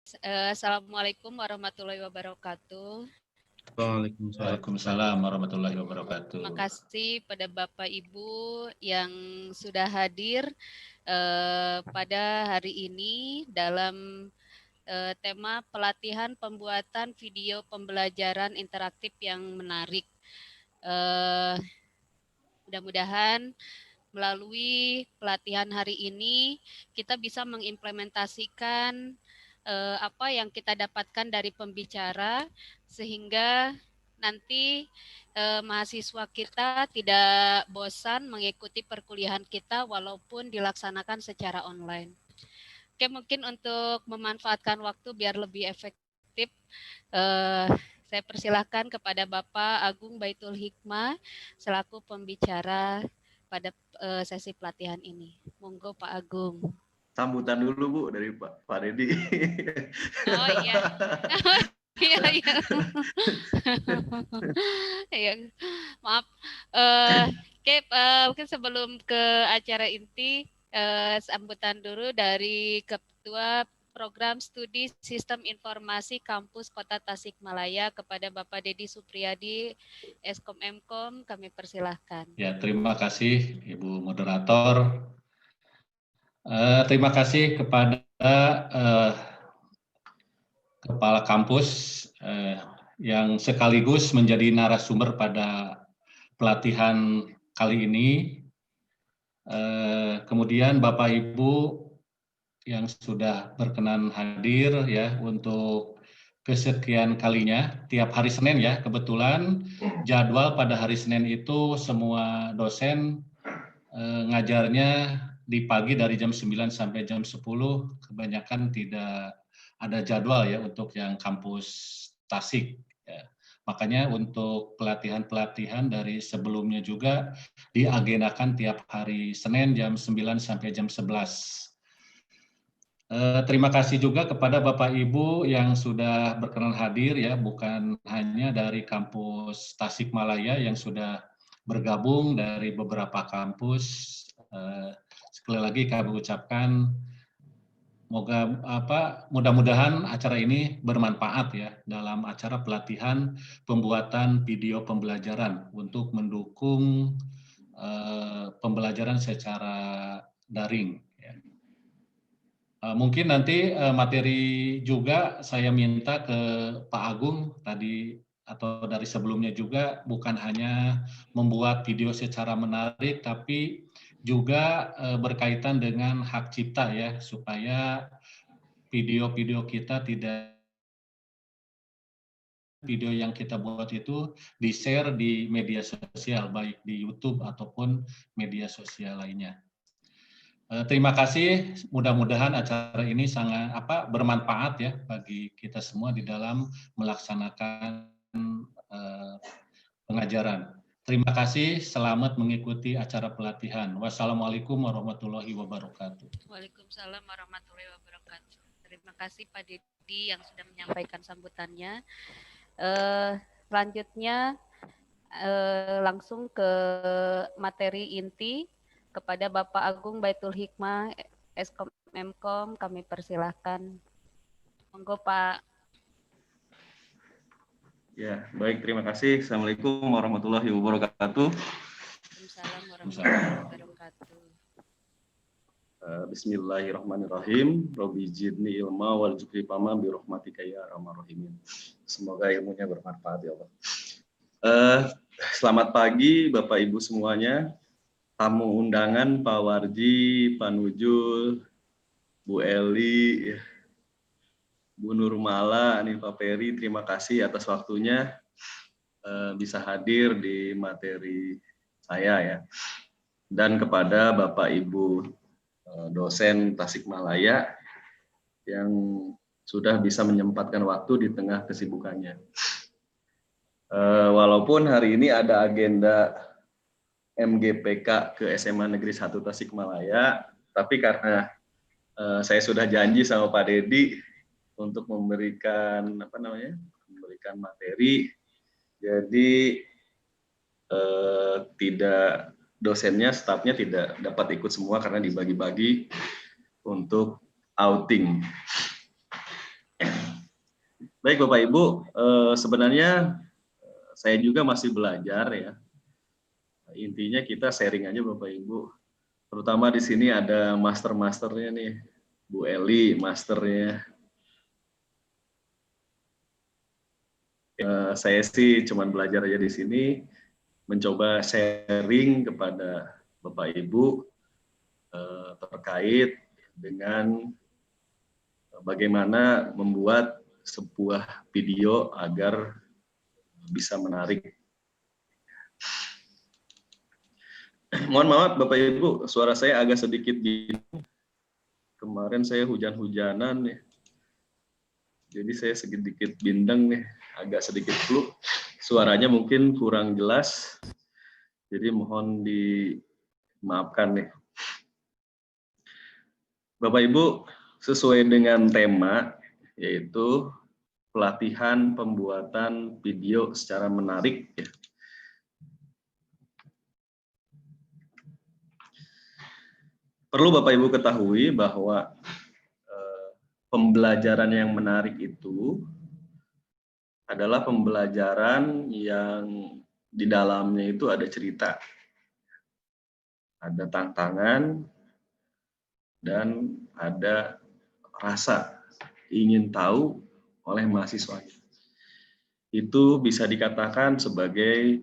Assalamualaikum warahmatullahi wabarakatuh. Waalaikumsalam warahmatullahi wabarakatuh. Terima kasih pada Bapak Ibu yang sudah hadir pada hari ini dalam tema pelatihan pembuatan video pembelajaran interaktif yang menarik. Mudah-mudahan melalui pelatihan hari ini kita bisa mengimplementasikan apa yang kita dapatkan dari pembicara sehingga nanti mahasiswa kita tidak bosan mengikuti perkuliahan kita walaupun dilaksanakan secara online. Oke, mungkin untuk memanfaatkan waktu biar lebih efektif, saya persilahkan kepada Bapak Agung Baitul Hikmah selaku pembicara pada sesi pelatihan ini. Monggo Pak Agung. Sambutan dulu Bu dari Pak Dedi. Oh iya. Iya. Ya, maaf. Oke, mungkin sebelum ke acara inti, sambutan dulu dari Ketua Program Studi Sistem Informasi Kampus Kota Tasikmalaya kepada Bapak Dedi Supriyadi, Eskom Mkom, kami persilahkan. Ya, terima kasih Ibu Moderator. Terima kasih kepada Kepala Kampus yang sekaligus menjadi narasumber pada pelatihan kali ini. Kemudian Bapak Ibu yang sudah berkenan hadir ya untuk kesekian kalinya tiap hari Senin ya, kebetulan jadwal pada hari Senin itu semua dosen ngajarnya di pagi dari jam 9 sampai jam 10, kebanyakan tidak ada jadwal ya untuk yang kampus Tasik ya. Makanya untuk pelatihan-pelatihan dari sebelumnya juga diagendakan tiap hari Senin jam 9 sampai jam 11. Terima kasih juga kepada Bapak Ibu yang sudah berkenan hadir ya, bukan hanya dari kampus Tasikmalaya yang sudah bergabung dari beberapa kampus. Sekali lagi kami ucapkan mudah-mudahan acara ini bermanfaat ya dalam acara pelatihan pembuatan video pembelajaran untuk mendukung pembelajaran secara daring. Mungkin nanti materi juga saya minta ke Pak Agung tadi atau dari sebelumnya juga bukan hanya membuat video secara menarik tapi juga berkaitan dengan hak cipta ya supaya video-video kita tidak video yang kita buat itu di-share di media sosial baik di YouTube ataupun media sosial lainnya. Terima kasih, mudah-mudahan acara ini sangat bermanfaat ya bagi kita semua di dalam melaksanakan pengajaran. Terima kasih, selamat mengikuti acara pelatihan. Wassalamualaikum warahmatullahi wabarakatuh. Waalaikumsalam warahmatullahi wabarakatuh. Terima kasih Pak Dedi yang sudah menyampaikan sambutannya. Selanjutnya langsung ke materi inti. Kepada Bapak Agung Baitul Hikmah, Eskom Mkom, kami persilahkan. Monggo Pak. Ya, baik, terima kasih. Assalamualaikum warahmatullahi wabarakatuh. Waalaikumsalam warahmatullahi wabarakatuh. Bismillahirrahmanirrahim. Robbi zidni ilma wal jukri pama bi rahmatika ya arhamar rahimin. Semoga ilmunya bermanfaat ya Allah. Selamat pagi Bapak Ibu semuanya. Tamu undangan Pak Warji, Pak Nujul, Bu Eli, Bu Nurmala, Pak Peri, terima kasih atas waktunya bisa hadir di materi saya ya. Dan kepada Bapak Ibu dosen Tasikmalaya yang sudah bisa menyempatkan waktu di tengah kesibukannya. Walaupun hari ini ada agenda MGPK ke SMA Negeri 1 Tasikmalaya, tapi karena saya sudah janji sama Pak Dedi untuk memberikan memberikan materi, jadi tidak dosennya, stafnya tidak dapat ikut semua karena dibagi-bagi untuk outing. Baik Bapak Ibu, sebenarnya saya juga masih belajar ya. Intinya kita sharing aja Bapak Ibu. Terutama di sini ada master-masternya nih, Bu Eli, masternya. Saya sih cuman belajar aja di sini, mencoba sharing kepada Bapak Ibu terkait dengan bagaimana membuat sebuah video agar bisa menarik. Mohon maaf Bapak Ibu, suara saya agak sedikit gini. Kemarin saya hujan-hujanan ya. Jadi saya sedikit bindeng nih, agak sedikit flu. Suaranya mungkin kurang jelas. Jadi mohon dimaafkan nih. Bapak Ibu, sesuai dengan tema yaitu pelatihan pembuatan video secara menarik ya. Perlu Bapak Ibu ketahui bahwa pembelajaran yang menarik itu adalah pembelajaran yang di dalamnya itu ada cerita, ada tantangan, dan ada rasa ingin tahu oleh mahasiswanya. Itu bisa dikatakan sebagai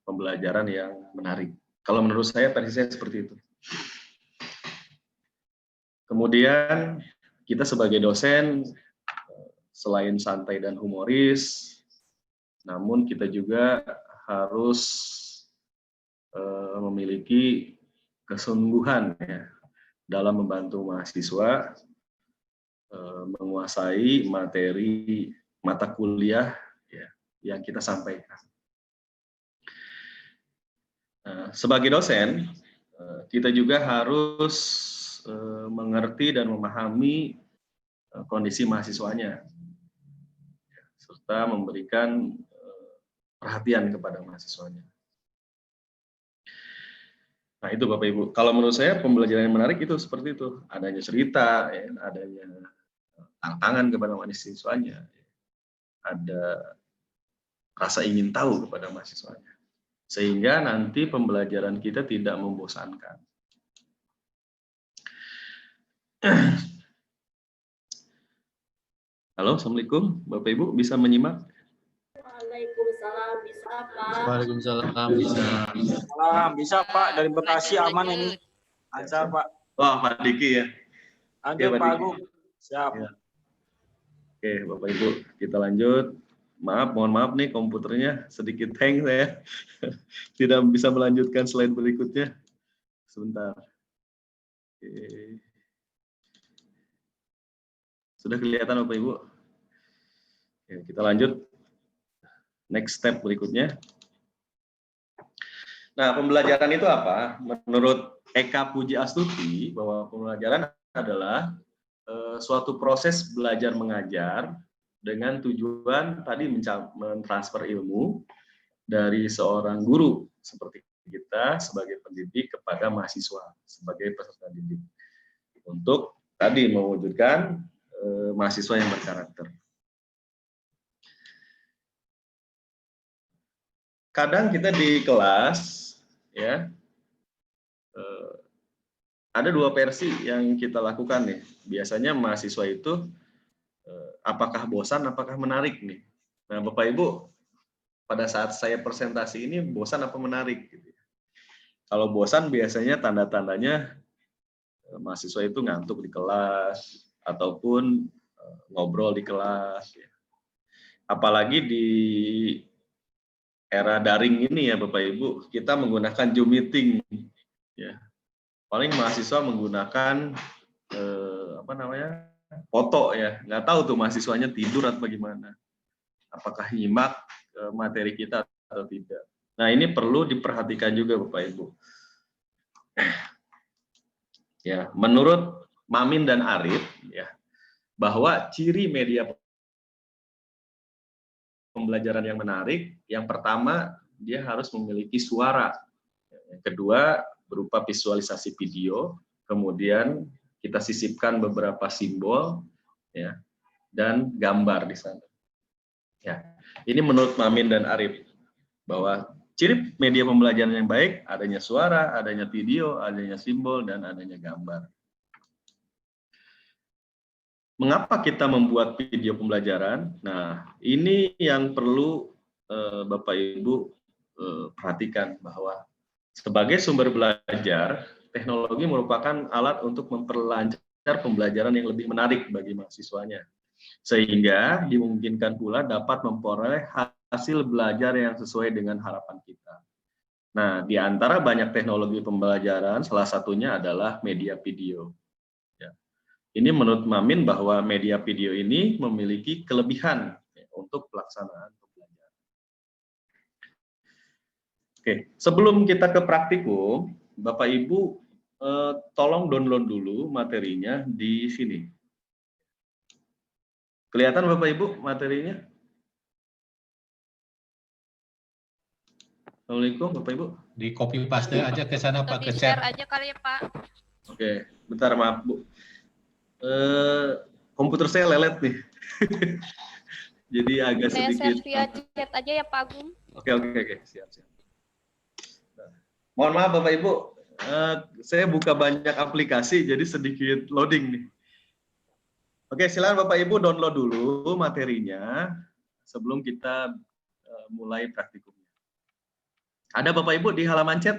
pembelajaran yang menarik. Kalau menurut saya, versi saya seperti itu. Kemudian kita sebagai dosen, selain santai dan humoris, namun kita juga harus memiliki kesungguhan ya, dalam membantu mahasiswa menguasai materi mata kuliah ya, yang kita sampaikan. Sebagai dosen, kita juga harus mengerti dan memahami kondisi mahasiswanya, serta memberikan perhatian kepada mahasiswanya. Nah itu Bapak Ibu, kalau menurut saya pembelajaran yang menarik itu seperti itu, adanya cerita, ya, adanya tantangan kepada mahasiswanya, ada rasa ingin tahu kepada mahasiswanya, sehingga nanti pembelajaran kita tidak membosankan. Halo, Assalamualaikum, Bapak Ibu bisa menyimak? Waalaikumsalam, bisa Pak. Waalaikumsalam, bisa. Bisa Pak, dari Bekasi aman ini. Lancar Pak. Wah, Pak Diki ya. Lanjut Oke, Pak Agung. Siap. Ya. Oke, Bapak Ibu, kita lanjut. Maaf, mohon maaf nih komputernya sedikit hang saya. Tidak bisa melanjutkan slide berikutnya. Sebentar. Oke. Sudah kelihatan Bapak Ibu? Oke, kita lanjut. Next step berikutnya. Nah, pembelajaran itu apa? Menurut Eka Puji Astuti, bahwa pembelajaran adalah suatu proses belajar mengajar dengan tujuan tadi mentransfer ilmu dari seorang guru seperti kita sebagai pendidik kepada mahasiswa sebagai peserta didik untuk tadi mewujudkan mahasiswa yang berkarakter. Kadang kita di kelas ya ada dua versi yang kita lakukan nih. Biasanya mahasiswa itu apakah bosan, apakah menarik nih. Nah, Bapak Ibu, pada saat saya presentasi ini bosan apa menarik? Gitu. Kalau bosan biasanya tanda-tandanya mahasiswa itu ngantuk di kelas ataupun ngobrol di kelas. Ya. Apalagi di era daring ini ya Bapak Ibu, kita menggunakan Zoom meeting. Ya. Paling mahasiswa menggunakan foto ya, nggak tahu tuh mahasiswanya tidur atau bagaimana, apakah nyimak materi kita atau tidak. Nah ini perlu diperhatikan juga Bapak Ibu. Ya, menurut Mamin dan Arif ya, bahwa ciri media pembelajaran yang menarik, yang pertama dia harus memiliki suara, yang kedua berupa visualisasi video, kemudian kita sisipkan beberapa simbol ya dan gambar di sana. Ya, ini menurut Mamin dan Arif bahwa ciri media pembelajaran yang baik adanya suara, adanya video, adanya simbol, dan adanya gambar. Mengapa kita membuat video pembelajaran? Nah, ini yang perlu Bapak Ibu perhatikan bahwa sebagai sumber belajar, teknologi merupakan alat untuk memperlancar pembelajaran yang lebih menarik bagi mahasiswanya, sehingga dimungkinkan pula dapat memperoleh hasil belajar yang sesuai dengan harapan kita. Nah, di antara banyak teknologi pembelajaran, salah satunya adalah media video. Ya. Ini menurut Mamin bahwa media video ini memiliki kelebihan untuk pelaksanaan pembelajaran. Oke, sebelum kita ke praktikum, Bapak Ibu tolong download dulu materinya di sini. Kelihatan Bapak Ibu materinya? Assalamualaikum Bapak Ibu. Di copy paste aja ke sana Pak, ke Di-share chat. aja kali ya Pak. Oke, bentar maaf Bu. Komputer saya lelet nih. Jadi agak Saya sedikit. share via chat aja ya Pak Agung. Oke, siap. Nah, mohon maaf Bapak Ibu, saya buka banyak aplikasi jadi sedikit loading nih. Oke, silakan Bapak Ibu download dulu materinya sebelum kita mulai praktikumnya. Ada Bapak Ibu di halaman chat?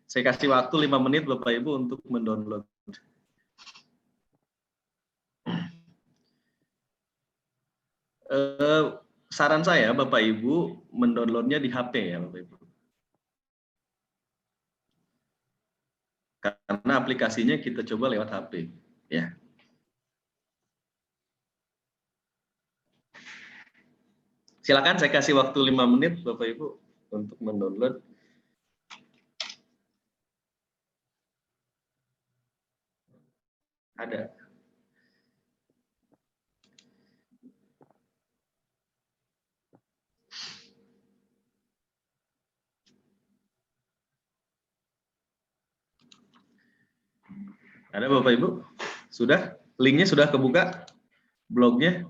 Saya kasih waktu 5 menit Bapak Ibu untuk mendownload. Saran saya Bapak Ibu mendownloadnya di HP ya Bapak Ibu. Karena aplikasinya kita coba lewat HP ya. Silakan saya kasih waktu 5 menit Bapak Ibu untuk mendownload. Ada. Ada Bapak Ibu? Sudah? Linknya sudah kebuka? Blognya?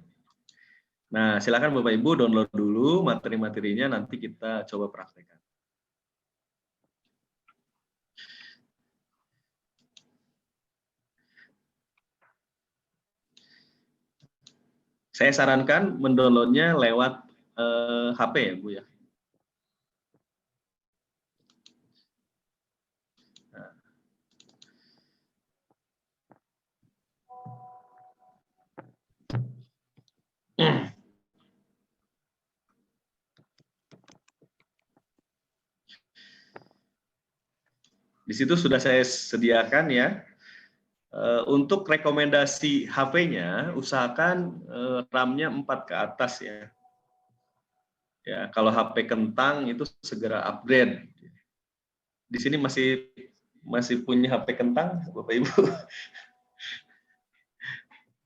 Nah, silakan Bapak Ibu download dulu materi-materinya, nanti kita coba praktekkan. Saya sarankan mendownloadnya lewat HP ya Bu ya. Di situ sudah saya sediakan ya. Untuk rekomendasi HP-nya, usahakan RAM-nya 4 ke atas ya. Ya, kalau HP kentang itu segera upgrade. Di sini masih punya HP kentang, Bapak Ibu.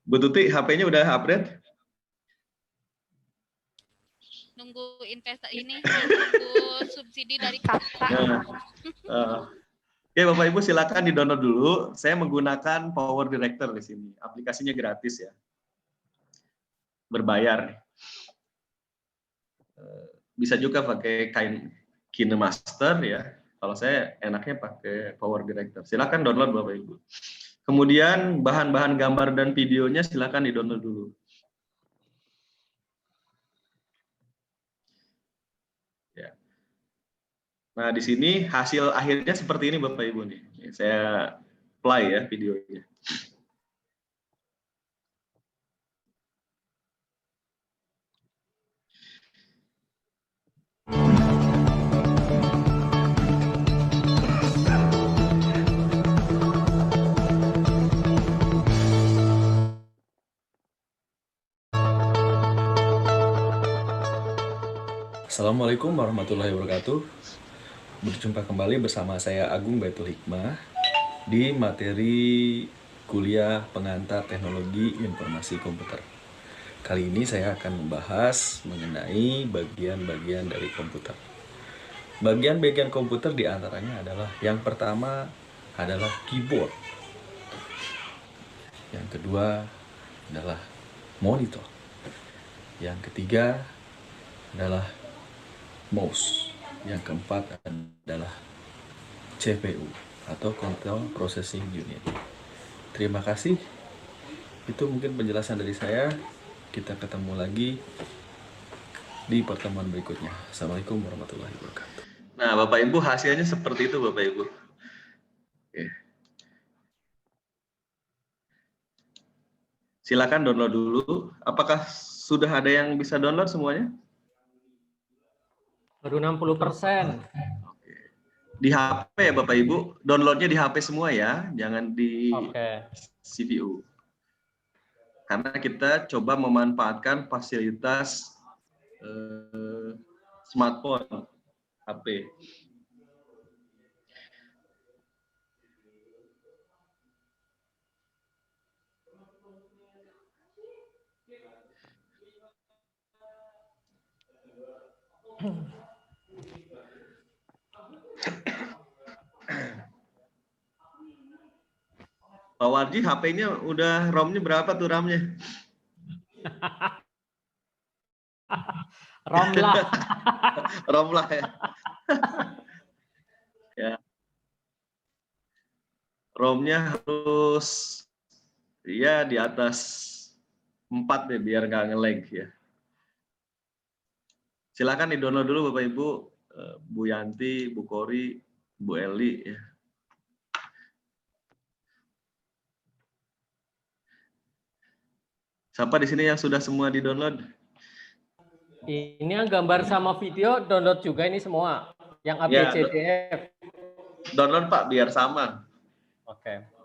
Bu Tuti, HP-nya udah upgrade? Nunggu investasi ini, nunggu subsidi dari kakak. Oke, Bapak Ibu silakan di-download dulu. Saya menggunakan Power Director di sini. Aplikasinya gratis ya. Berbayar. Bisa juga pakai KineMaster ya. Kalau saya enaknya pakai Power Director. Silakan download Bapak Ibu. Kemudian bahan-bahan gambar dan videonya silakan di-download dulu. Ya. Nah, di sini hasil akhirnya seperti ini Bapak Ibu nih. Saya play ya videonya. Assalamualaikum warahmatullahi wabarakatuh. Berjumpa kembali bersama saya Agung Baitul Hikmah di materi kuliah pengantar teknologi informasi komputer. Kali ini saya akan membahas mengenai bagian-bagian dari komputer. Bagian-bagian komputer diantaranya adalah yang pertama adalah keyboard. Yang kedua adalah monitor. Yang ketiga adalah mouse. Yang keempat adalah CPU atau Control Processing Unit. Terima kasih. Itu mungkin penjelasan dari saya. Kita ketemu lagi di pertemuan berikutnya. Assalamualaikum warahmatullahi wabarakatuh. Nah, Bapak Ibu, hasilnya seperti itu, Bapak Ibu. Oke. Silakan download dulu. Apakah sudah ada yang bisa download semuanya? Baru 60%. Oke. Di HP ya, Bapak Ibu. Downloadnya di HP semua ya, jangan di CPU. Karena kita coba memanfaatkan fasilitas smartphone, HP. Pak Warji, HP-nya udah ROM-nya berapa tuh RAM-nya? ROM lah. ROM lah ya. Ya. ROM-nya harus ya di atas 4 deh biar nggak nge-lag ya. Silakan di-download dulu Bapak Ibu, Bu Yanti, Bu Kori, Bu Eli ya. Siapa di sini yang sudah semua di-download? Ini yang gambar sama video download juga ini semua. Yang Ya, ABCDF. download Pak biar sama. Oke.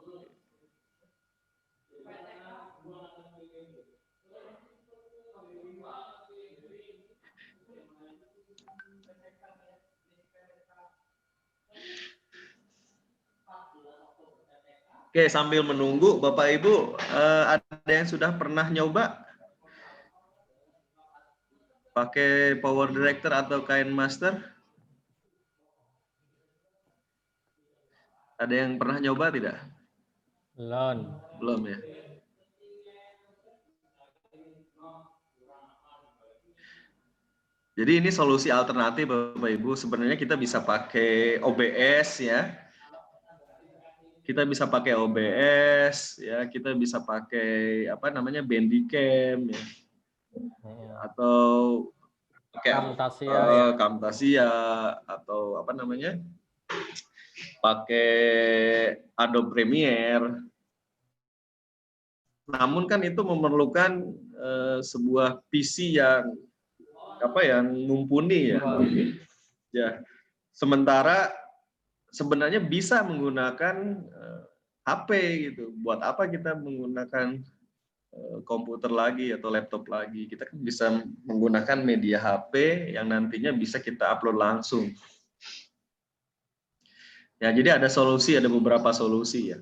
Oke, sambil menunggu Bapak Ibu, ada yang sudah pernah nyoba pakai Power Director atau KineMaster? Ada yang pernah nyoba tidak? Belum. Belum ya. Jadi ini solusi alternatif Bapak Ibu. Sebenarnya kita bisa pakai OBS ya. Kita bisa pakai OBS ya, kita bisa pakai apa namanya Bandicam ya. Atau pakai Camtasia atau apa namanya? Pakai Adobe Premiere. Namun kan itu memerlukan sebuah PC yang mumpuni ya. Ya. Sementara sebenarnya bisa menggunakan HP gitu. Buat apa kita menggunakan komputer lagi atau laptop lagi? Kita kan bisa menggunakan media HP yang nantinya bisa kita upload langsung. Ya, jadi ada beberapa solusi ya.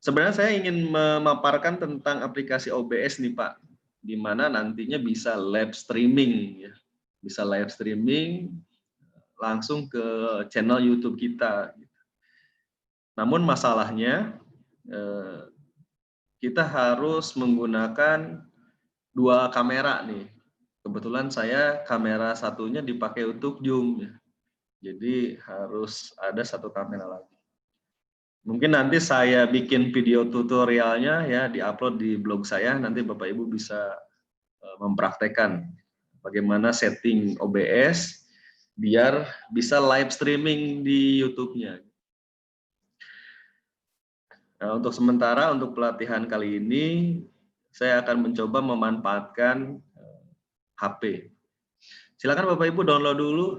Sebenarnya saya ingin memaparkan tentang aplikasi OBS nih Pak, di mana nantinya bisa live streaming ya. Bisa live streaming langsung ke channel YouTube kita. Namun masalahnya kita harus menggunakan 2 kamera nih. Kebetulan saya kamera satunya dipakai untuk Zoom ya. Jadi harus ada 1 kamera lagi. Mungkin nanti saya bikin video tutorialnya ya, diupload di blog saya, nanti Bapak Ibu bisa mempraktekkan bagaimana setting OBS biar bisa live streaming di YouTube-nya. Nah, untuk sementara, untuk pelatihan kali ini, saya akan mencoba memanfaatkan HP. Silakan Bapak Ibu download dulu.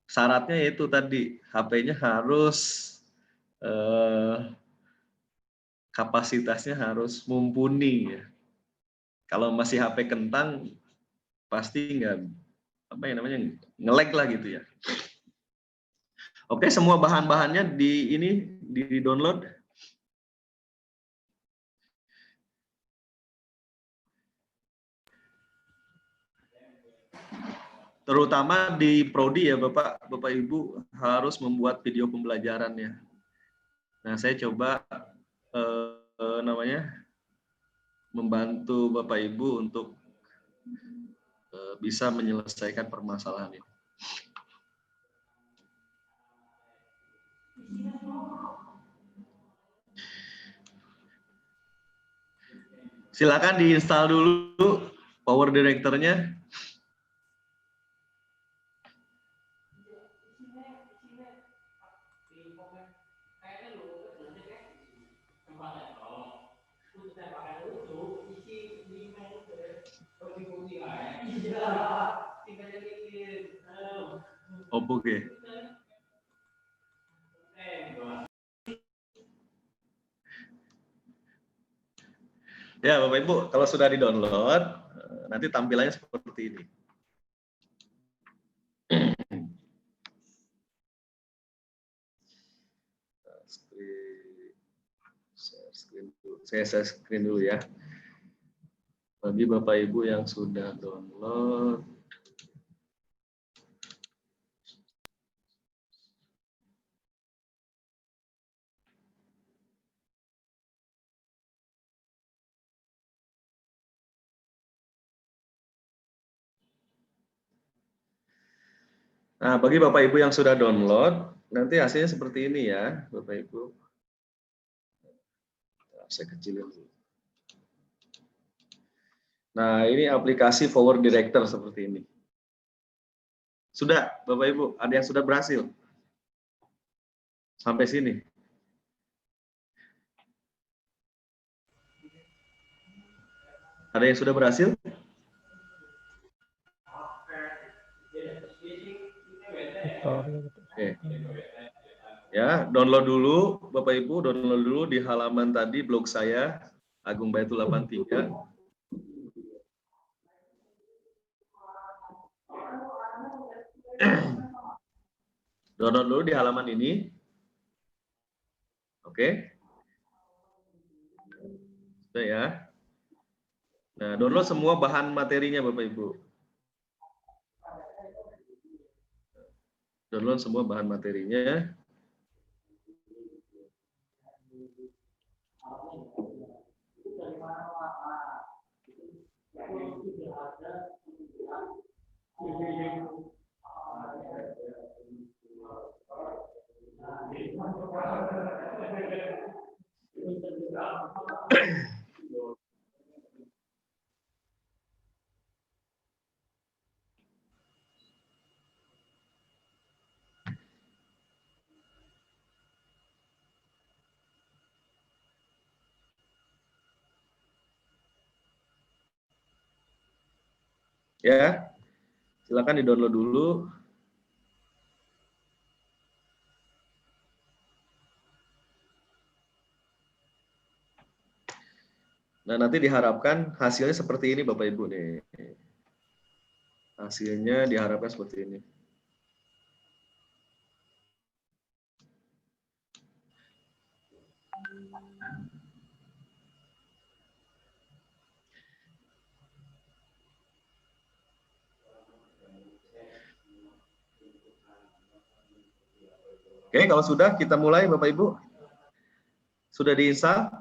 Syaratnya itu tadi, HP-nya harus kapasitasnya harus mumpuni ya. Kalau masih HP kentang pasti nge-lag lah gitu ya. Oke, semua bahan-bahannya di download. terutama di prodi ya Bapak Ibu harus membuat video pembelajarannya. Nah, saya coba membantu Bapak Ibu untuk bisa menyelesaikan permasalahan ini. Silakan diinstal dulu Power Director-nya. Oke. Ya, Bapak Ibu, kalau sudah di-download, nanti tampilannya seperti ini. Saya share screen dulu ya. Bagi Bapak Ibu yang sudah download, nah, bagi Bapak Ibu yang sudah download, nanti hasilnya seperti ini ya, Bapak Ibu. Saya kecilin dulu. Nah, ini aplikasi Power Director seperti ini. Sudah, Bapak Ibu, ada yang sudah berhasil? Sampai sini. Ada yang sudah berhasil? Oke. Ya, download dulu, Bapak Ibu, download dulu di halaman tadi blog saya, Agung Baitul 83. Download dulu di halaman ini. Oke. Sudah ya. Nah, download semua bahan materinya, Bapak Ibu. Download semua bahan materinya. Ya, silakan di-download dulu. Nah, nanti diharapkan hasilnya seperti ini, Bapak Ibu nih. Hasilnya diharapkan seperti ini. Oke, kalau sudah kita mulai Bapak Ibu. Sudah diinstal?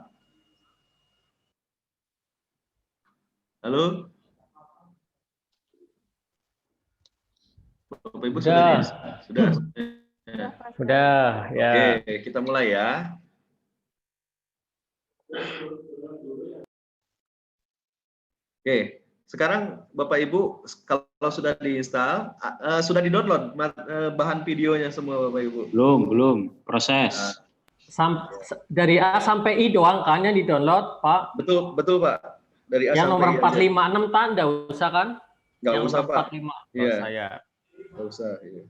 Halo? Bapak Ibu sudah diinstal? Sudah. Sudah, ya. Oke, kita mulai ya. Oke, sekarang Bapak Ibu kalau sudah diinstal, sudah di-download bahan videonya semua Bapak Ibu? Belum, proses. Dari A sampai I doang kan yang di-download, Pak? Betul Pak. Dari A yang sampai nomor 456 kan enggak usah kan? Enggak usah Pak. 45. Iya. Saya. Enggak usah, iya.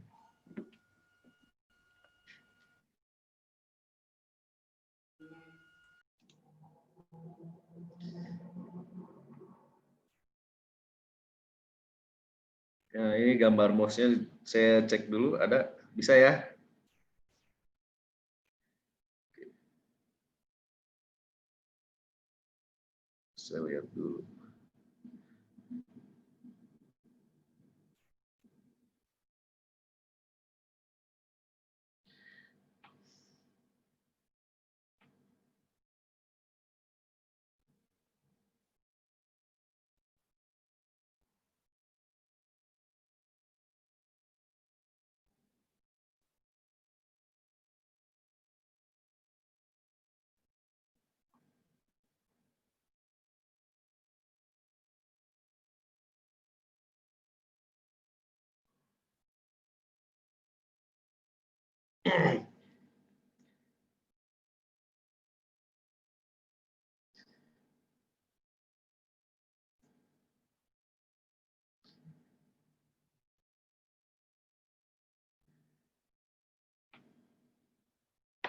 Nah, ini gambar mouse-nya saya cek dulu, ada? Bisa ya? Saya lihat dulu.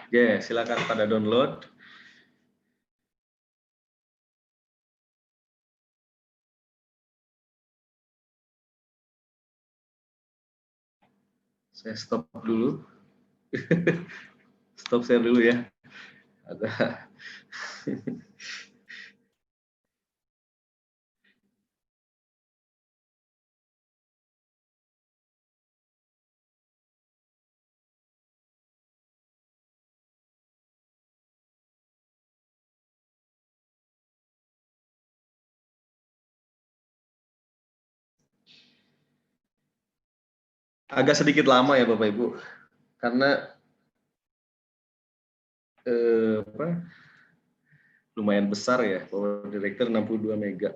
Oke, silakan pada download. Saya stop dulu. Stop share dulu ya. Ada. Agak sedikit lama ya Bapak Ibu, karena lumayan besar ya, Power Director 62 mega.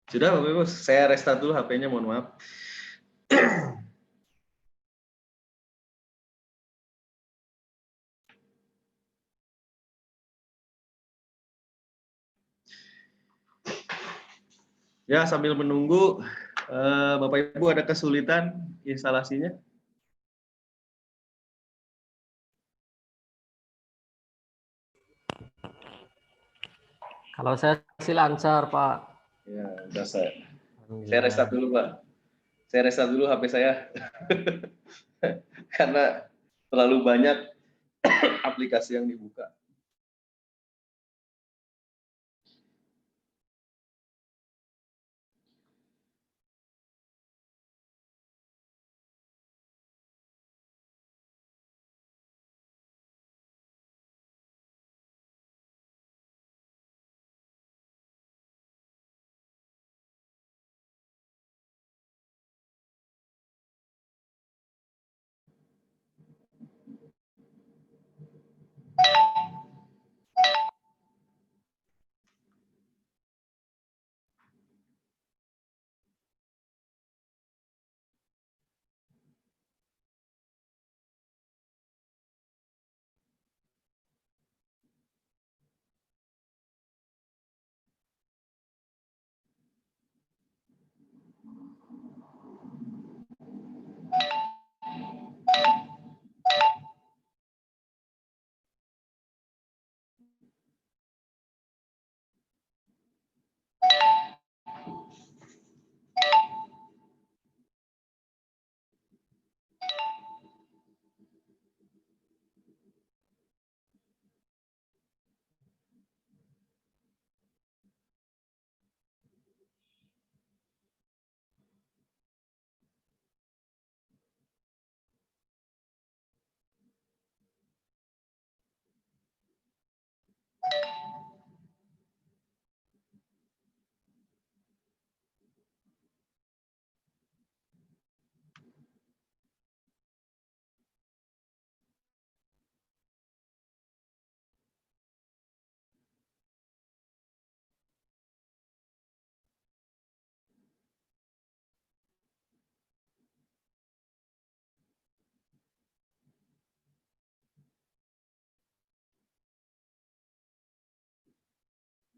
Sudah Bapak Ibu, saya restart dulu HP-nya, mohon maaf. Ya, sambil menunggu, Bapak Ibu ada kesulitan instalasinya? Kalau saya sih lancar, Pak. Ya, udah saya restart dulu Pak. Saya restart dulu HP saya. Karena terlalu banyak aplikasi yang dibuka.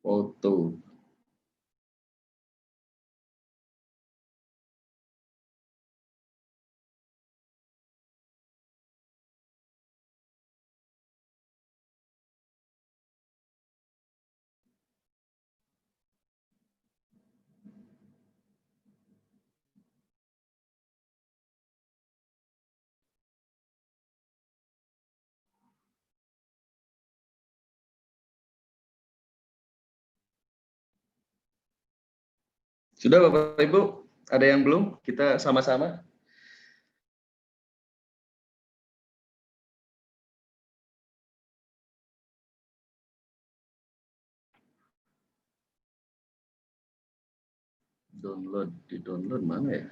Foto. Sudah Bapak Ibu? Ada yang belum? Kita sama-sama. Di download mana ya?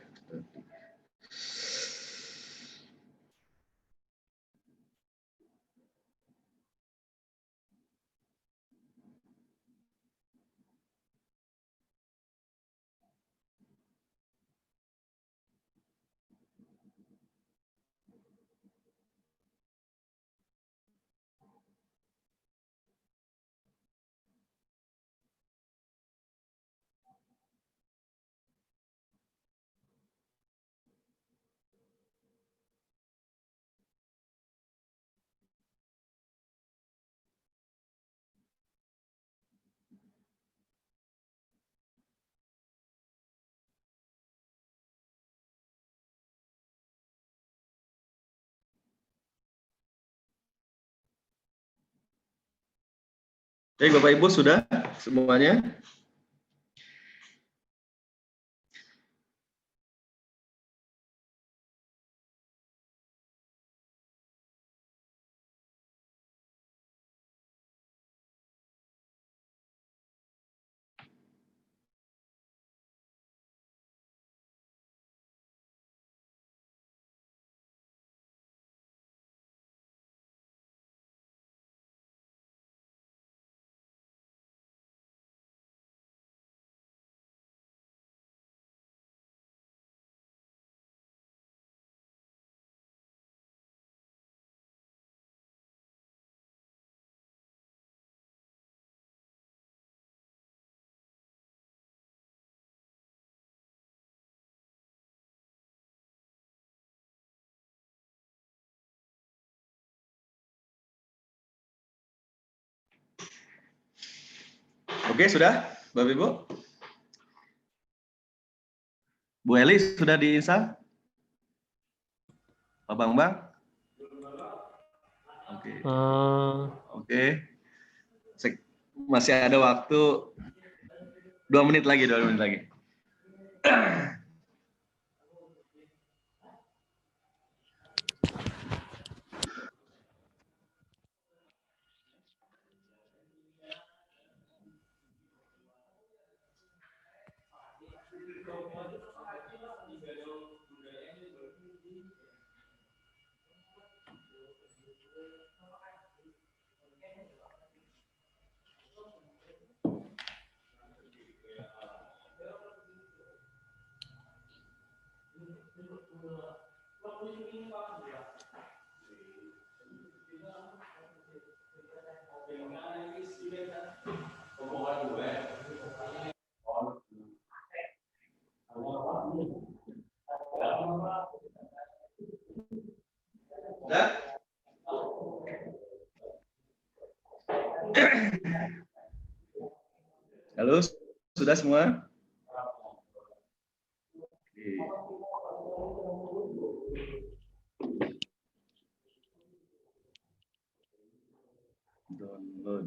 Baik Bapak Ibu, sudah semuanya? Oke, sudah Bapak Ibu? Bu Eli sudah diinstal? Pak Bambang? Oke. Oke. Masih ada waktu 2 menit lagi, 2 menit lagi. Sudah? Halo, sudah semua? Oke. Download.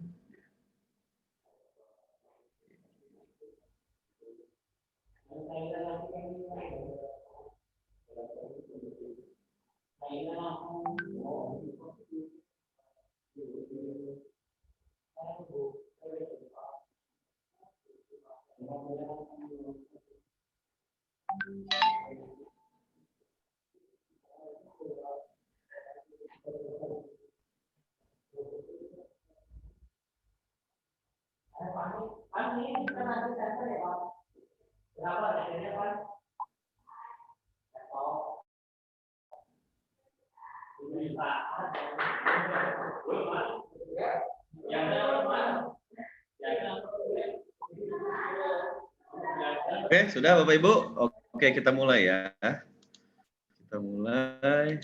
Oke, sudah Bapak Ibu? Oke, kita mulai ya. Kita mulai.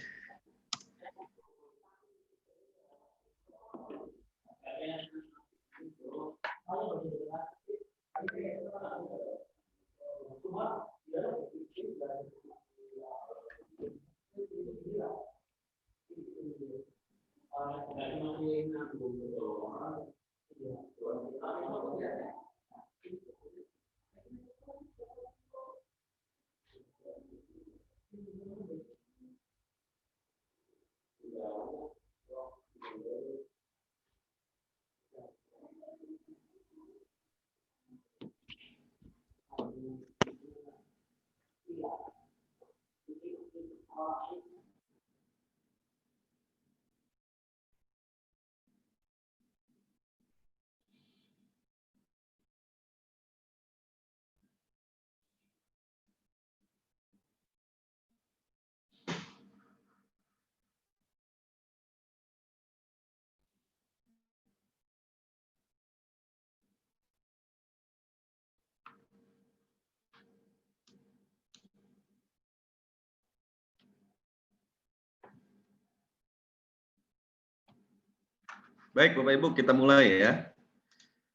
Baik, Bapak Ibu, kita mulai ya.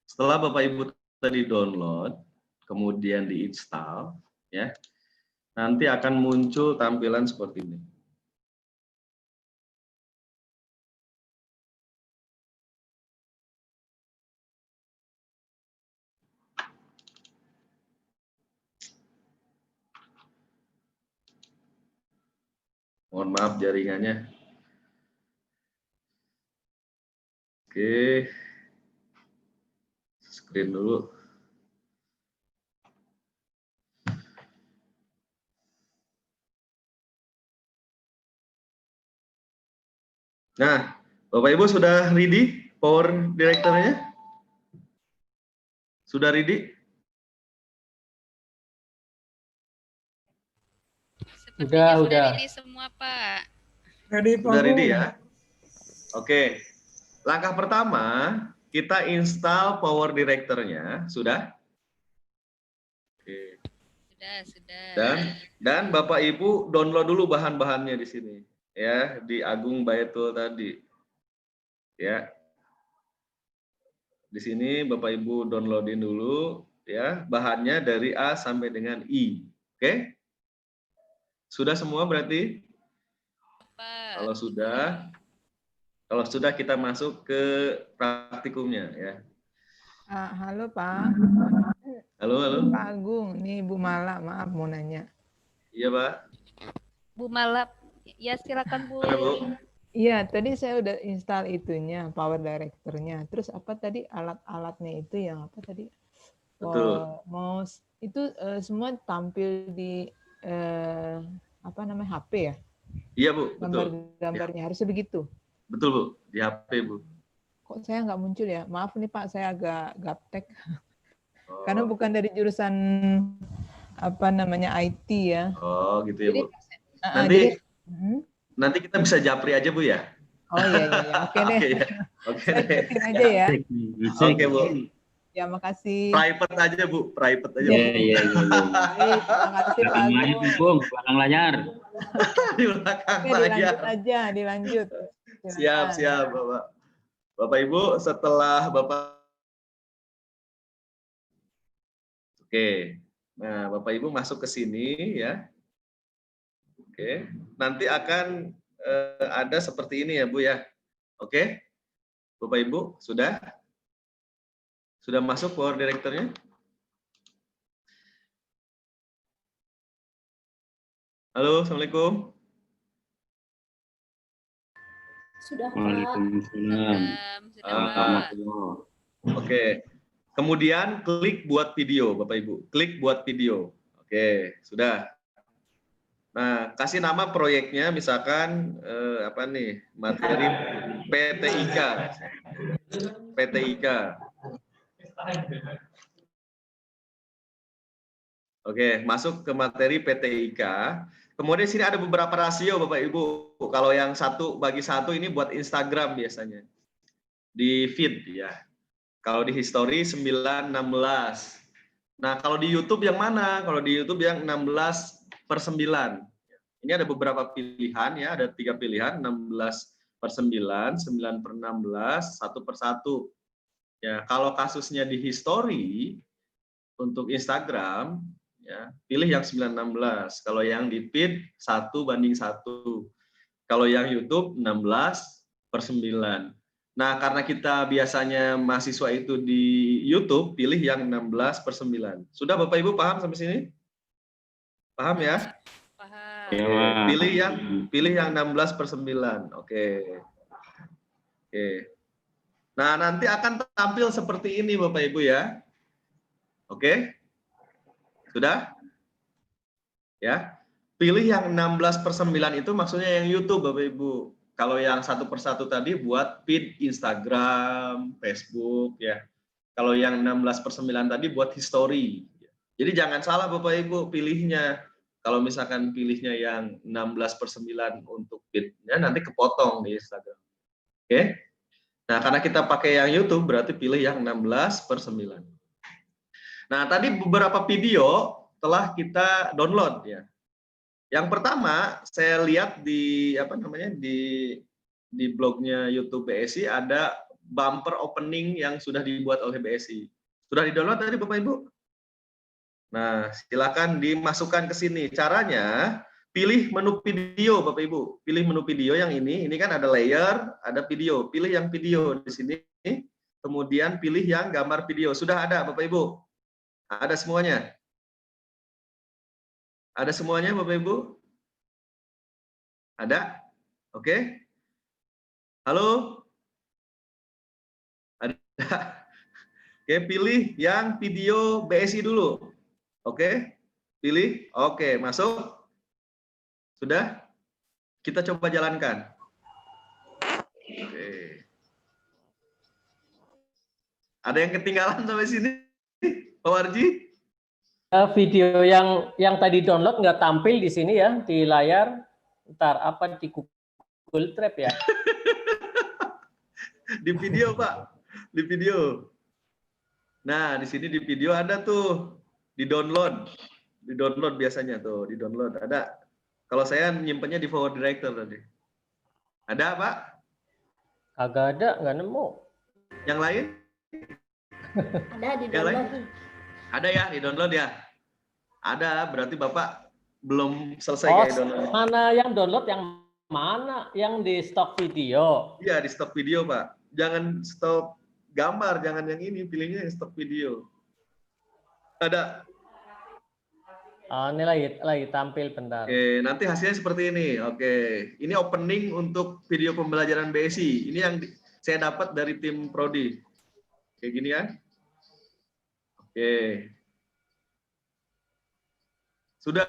Setelah Bapak Ibu tadi download, kemudian diinstal, ya, nanti akan muncul tampilan seperti ini. Mohon maaf jaringannya. Oke, screen dulu. Nah, Bapak Ibu sudah ready Power Director-nya? Sudah ready? Sepertinya Udah. sudah ready semua, Pak. Sudah ready ya? Oke. Langkah pertama, kita install Power Director-nya. Sudah? Oke. Sudah. Dan Bapak Ibu download dulu bahan-bahannya di sini. Ya, di Agung Baitul tadi. Ya. Di sini Bapak Ibu downloadin dulu ya, bahannya dari A sampai dengan I. Oke? Sudah semua berarti? Pak. Kalau sudah kita masuk ke praktikumnya ya. Halo Pak. Halo. Pak Agung, ini Bu Mala, maaf mau nanya. Iya Pak. Bu Malap, ya silakan Bu. Halo, Bu. Iya, tadi saya udah install itunya, Power Director-nya. Terus apa tadi alat-alatnya itu yang apa tadi? Betul. Mouse itu semua tampil di apa namanya HP ya? Iya Bu, betul. Gambar-gambarnya harusnya begitu. Betul Bu, di HP Bu. Kok saya nggak muncul ya? Maaf nih Pak, saya agak gaptek. Oh. Karena bukan dari jurusan apa namanya IT ya. Oh gitu ya Bu. Jadi, nanti kita bisa japri aja Bu ya. Oh iya. Oke deh. Oke Saya deh. ikutin aja ya. Oke Bu. Ya makasih. Private aja Bu, private aja. Iya. Baik, terima kasih Pak Agung. Belakang layar. Di belakang Oke, layar. dilanjut. Siap Bapak. Bapak Ibu, setelah Bapak. Oke. Nah, Bapak Ibu masuk ke sini ya. Oke. Nanti akan ada seperti ini ya Bu ya. Oke. Bapak Ibu, sudah masuk Power Director-nya? Halo, Assalamualaikum. Sudah, Pak. Waalaikumsalam. Oke. Kemudian klik buat video, Bapak Ibu. Klik buat video. Oke, sudah. Nah, kasih nama proyeknya misalkan apa nih? Materi PTIK. Oke, masuk ke materi PTIK. Kemudian sini ada beberapa rasio Bapak Ibu. Kalau yang 1:1 ini buat Instagram biasanya. Di feed ya. Kalau di history 9:16. Nah, kalau di YouTube yang mana? Kalau di YouTube yang 16/9. Ini ada beberapa pilihan ya, ada 3 pilihan, 16/9, 9/16, 1/1. Ya, kalau kasusnya di history untuk Instagram, ya, pilih yang 9/16. Kalau yang di feed 1:1. Kalau yang YouTube 16/9. Nah, karena kita biasanya mahasiswa itu di YouTube, pilih yang 16/9. Sudah Bapak Ibu paham sampai sini? Paham ya? Paham. Pilih yang 16/9. Oke. Nah, nanti akan tampil seperti ini Bapak Ibu ya. Oke? Sudah? Ya. Pilih yang 16/9 itu maksudnya yang YouTube Bapak Ibu. Kalau yang 1/1 tadi buat feed Instagram, Facebook ya. Kalau yang 16/9 tadi buat history. Jadi jangan salah Bapak Ibu pilihnya. Kalau misalkan pilihnya yang 16/9 untuk feed-nya nanti kepotong di Instagram. Oke? Nah, karena kita pakai yang YouTube berarti pilih yang 16/9. Nah, tadi beberapa video telah kita download ya. Yang pertama, saya lihat di di blognya YouTube BSI ada bumper opening yang sudah dibuat oleh BSI. Sudah di-download tadi Bapak Ibu? Nah, silakan dimasukkan ke sini. Caranya pilih menu video Bapak Ibu. Pilih menu video yang ini kan ada layer, ada video. Pilih yang video di sini. Kemudian pilih yang gambar video. Sudah ada Bapak Ibu? Ada semuanya? Ada semuanya Bapak Ibu? Ada? Oke. Halo? Ada? Oke, pilih yang video BSI dulu. Oke, pilih. Oke, masuk. Sudah? Kita coba jalankan. Oke. Ada yang ketinggalan sampai sini? Pak Warji? Video yang tadi download nggak tampil di sini ya, di layar. Ntar apa di Google Drive ya? Di video Pak, di video. Nah di sini di video ada tuh, di download biasanya tuh, di download ada. Kalau saya nyimpennya di forward director tadi. Ada Pak? Kagak ada, nggak nemu. Yang lain? Ada di download. Ada ya, di download ya. Ada, berarti Bapak belum selesai kayak download. Mana yang download yang mana? Yang di stok video? Iya, di stok video, Pak. Jangan stok gambar, jangan yang ini, pilihnya yang stok video. Ada. Oh, ini lagi tampil bentar. Oke, nanti hasilnya seperti ini. Oke, ini opening untuk video pembelajaran BSI. Ini yang saya dapat dari tim Prodi. Kayak gini kan? Oke. Sudah.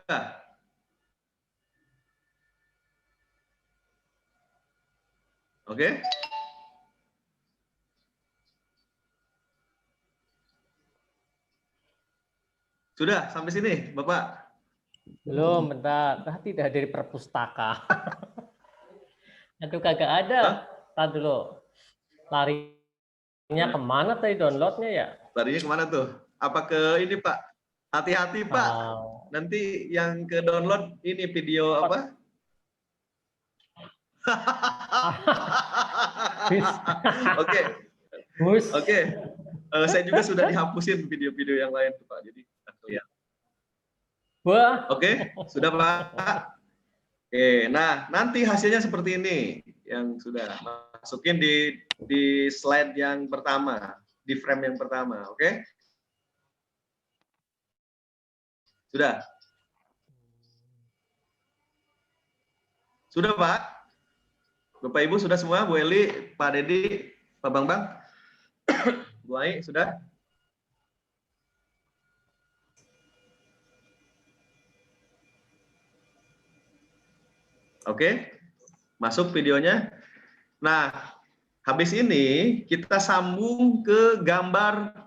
Oke. Sudah sampai sini, Bapak? Belum, bentar. Tidak dari perpustaka. Aduh, kagak ada. Tadi dulu. Larinya kemana tadi downloadnya ya? Larinya kemana tuh? Apa ke ini, Pak? Hati-hati, Pak. Nanti yang ke download ini video apa? Oke. Oke. Saya juga sudah dihapusin video-video yang lain tuh, Pak. Jadi lihat. Wah. Oke, sudah Pak. Oke, nah nanti hasilnya seperti ini yang sudah masukin di slide yang pertama, di frame yang pertama, oke? Sudah? Sudah Pak? Bapak Ibu sudah semua? Bu Eli, Pak Dedi, Pak Bambang? Bu Ai, sudah? Oke, masuk videonya. Nah, habis ini kita sambung ke gambar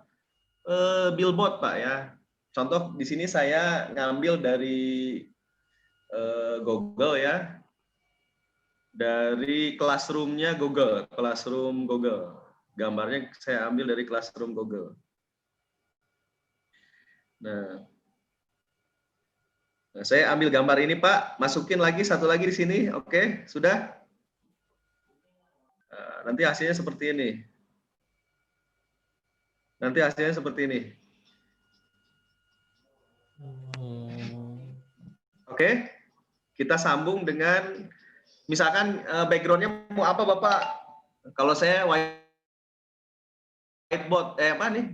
billboard, Pak ya. Contoh di sini saya ngambil dari Google ya, dari Classroom-nya Google, Classroom Google. Gambarnya saya ambil dari Classroom Google. Nah, saya ambil gambar ini Pak, masukin lagi satu lagi di sini, oke, sudah. Nah, nanti hasilnya seperti ini. Nanti hasilnya seperti ini. Oke, kita sambung dengan, misalkan backgroundnya mau apa Bapak? Kalau saya whiteboard, apa nih?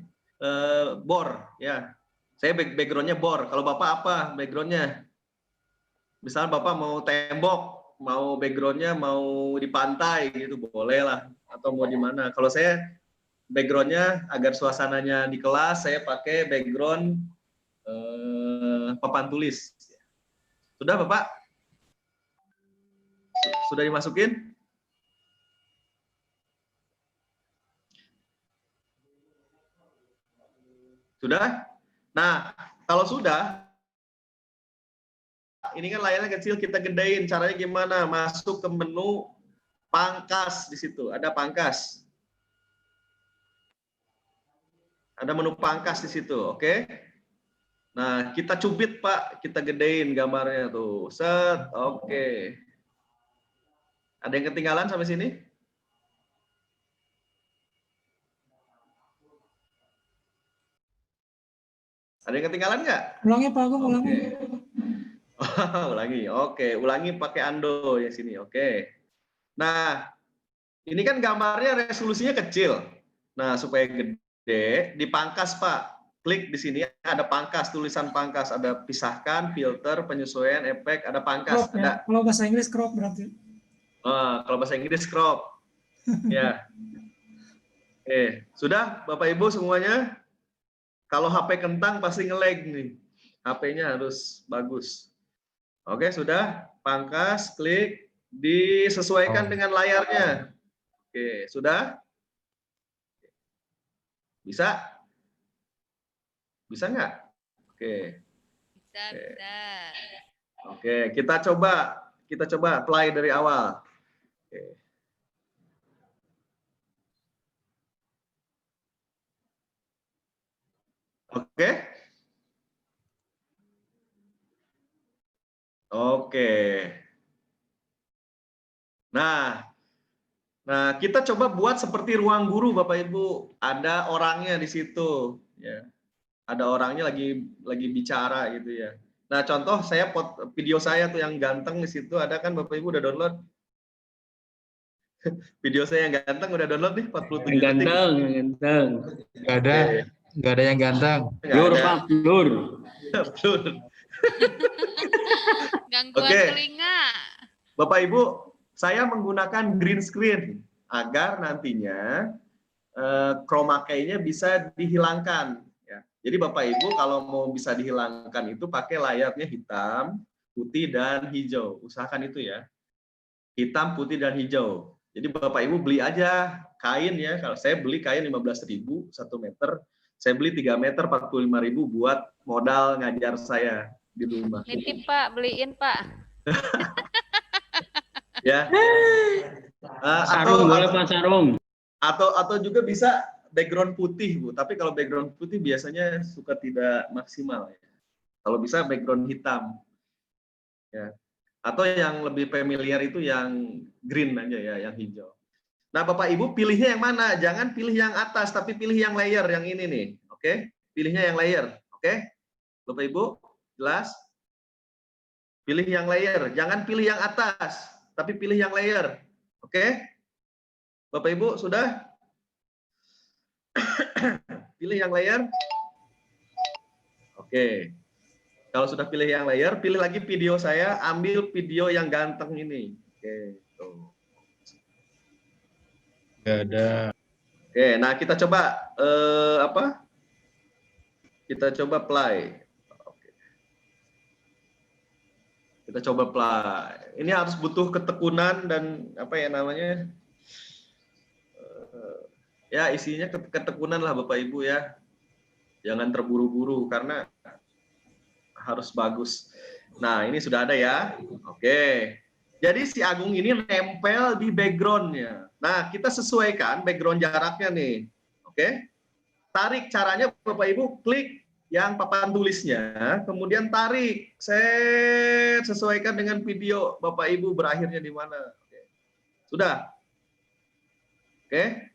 Bor, ya. Saya backgroundnya bor. Kalau Bapak apa backgroundnya? Misalnya Bapak mau tembok, mau backgroundnya mau di pantai gitu, boleh lah. Atau mau di mana. Kalau saya backgroundnya agar suasananya di kelas, saya pakai background papan tulis. Sudah Bapak? Sudah dimasukin? Sudah? Nah, kalau sudah, ini kan layarnya kecil, kita gedein. Caranya gimana? Masuk ke menu pangkas di situ. Ada pangkas. Ada menu pangkas di situ, oke? Nah, kita cubit, Pak. Kita gedein gambarnya tuh. Set, oke. Ada yang ketinggalan sampai sini? Ada yang ketinggalan nggak? Ulangi Pak Agung, ulangi. Ulangi, oke. Ulangi pakai Ando ya sini, oke. Nah, ini kan gambarnya resolusinya kecil. Nah, supaya gede, dipangkas Pak. Klik di sini, ada pangkas, tulisan pangkas. Ada pisahkan, filter, penyesuaian, efek, ada pangkas. Crop, ya? Ada. Kalau bahasa Inggris crop berarti. Kalau bahasa Inggris crop. Ya. Sudah Bapak Ibu semuanya? Kalau HP kentang pasti nge-lag nih. HP-nya harus bagus. Oke, sudah. Pangkas, klik, disesuaikan dengan layarnya. Oke, sudah? Bisa? Bisa nggak? Oke. Bisa, bisa. Oke, kita coba apply dari awal. Oke. Oke. Oke. Nah, kita coba buat seperti ruang guru, Bapak Ibu. Ada orangnya di situ, ya. Ada orangnya lagi bicara gitu ya. Nah, contoh saya video saya tuh yang ganteng di situ, ada kan Bapak Ibu udah download? Video saya yang ganteng udah download nih 47 detik. Ganteng. Nggak ada yang ganteng. Blur, Pak, blur. Blur. Gangguan telinga. Bapak Ibu, saya menggunakan green screen agar nantinya chroma key-nya bisa dihilangkan. Ya. Jadi Bapak Ibu kalau mau bisa dihilangkan itu pakai layarnya hitam, putih, dan hijau. Usahakan itu ya. Hitam, putih, dan hijau. Jadi Bapak Ibu beli aja kain ya. Kalau saya beli kain 15.000 1 meter. Saya beli 3 meter 45.000 buat modal ngajar saya di rumah. Nitip Pak, beliin Pak. Ya. Sarung boleh Pak, sarung. Atau juga bisa background putih Bu. Tapi kalau background putih biasanya suka tidak maksimal ya. Kalau bisa background hitam. Ya. Atau yang lebih familiar itu yang green aja ya, yang hijau. Nah, Bapak Ibu pilihnya yang mana? Jangan pilih yang atas, tapi pilih yang layer, yang ini nih. Oke? Pilihnya yang layer. Oke? Bapak Ibu, jelas? Pilih yang layer. Jangan pilih yang atas, tapi pilih yang layer. Oke? Bapak Ibu, sudah? Pilih yang layer. Oke. Kalau sudah pilih yang layer, pilih lagi video saya, ambil video yang ganteng ini. Oke, tuh. Nggak ada. Oke, nah kita coba kita coba play. Oke. Kita coba play. Ini harus butuh ketekunan dan apa ya namanya? Ya isinya ketekunan lah Bapak Ibu ya. Jangan terburu-buru karena harus bagus. Nah, ini sudah ada ya. Oke. Jadi si Agung ini nempel di background-nya. Nah, kita sesuaikan background jaraknya nih. Oke. Tarik caranya Bapak Ibu klik yang papan tulisnya, kemudian tarik, sesuaikan dengan video Bapak Ibu berakhirnya di mana. Oke. Sudah? Oke.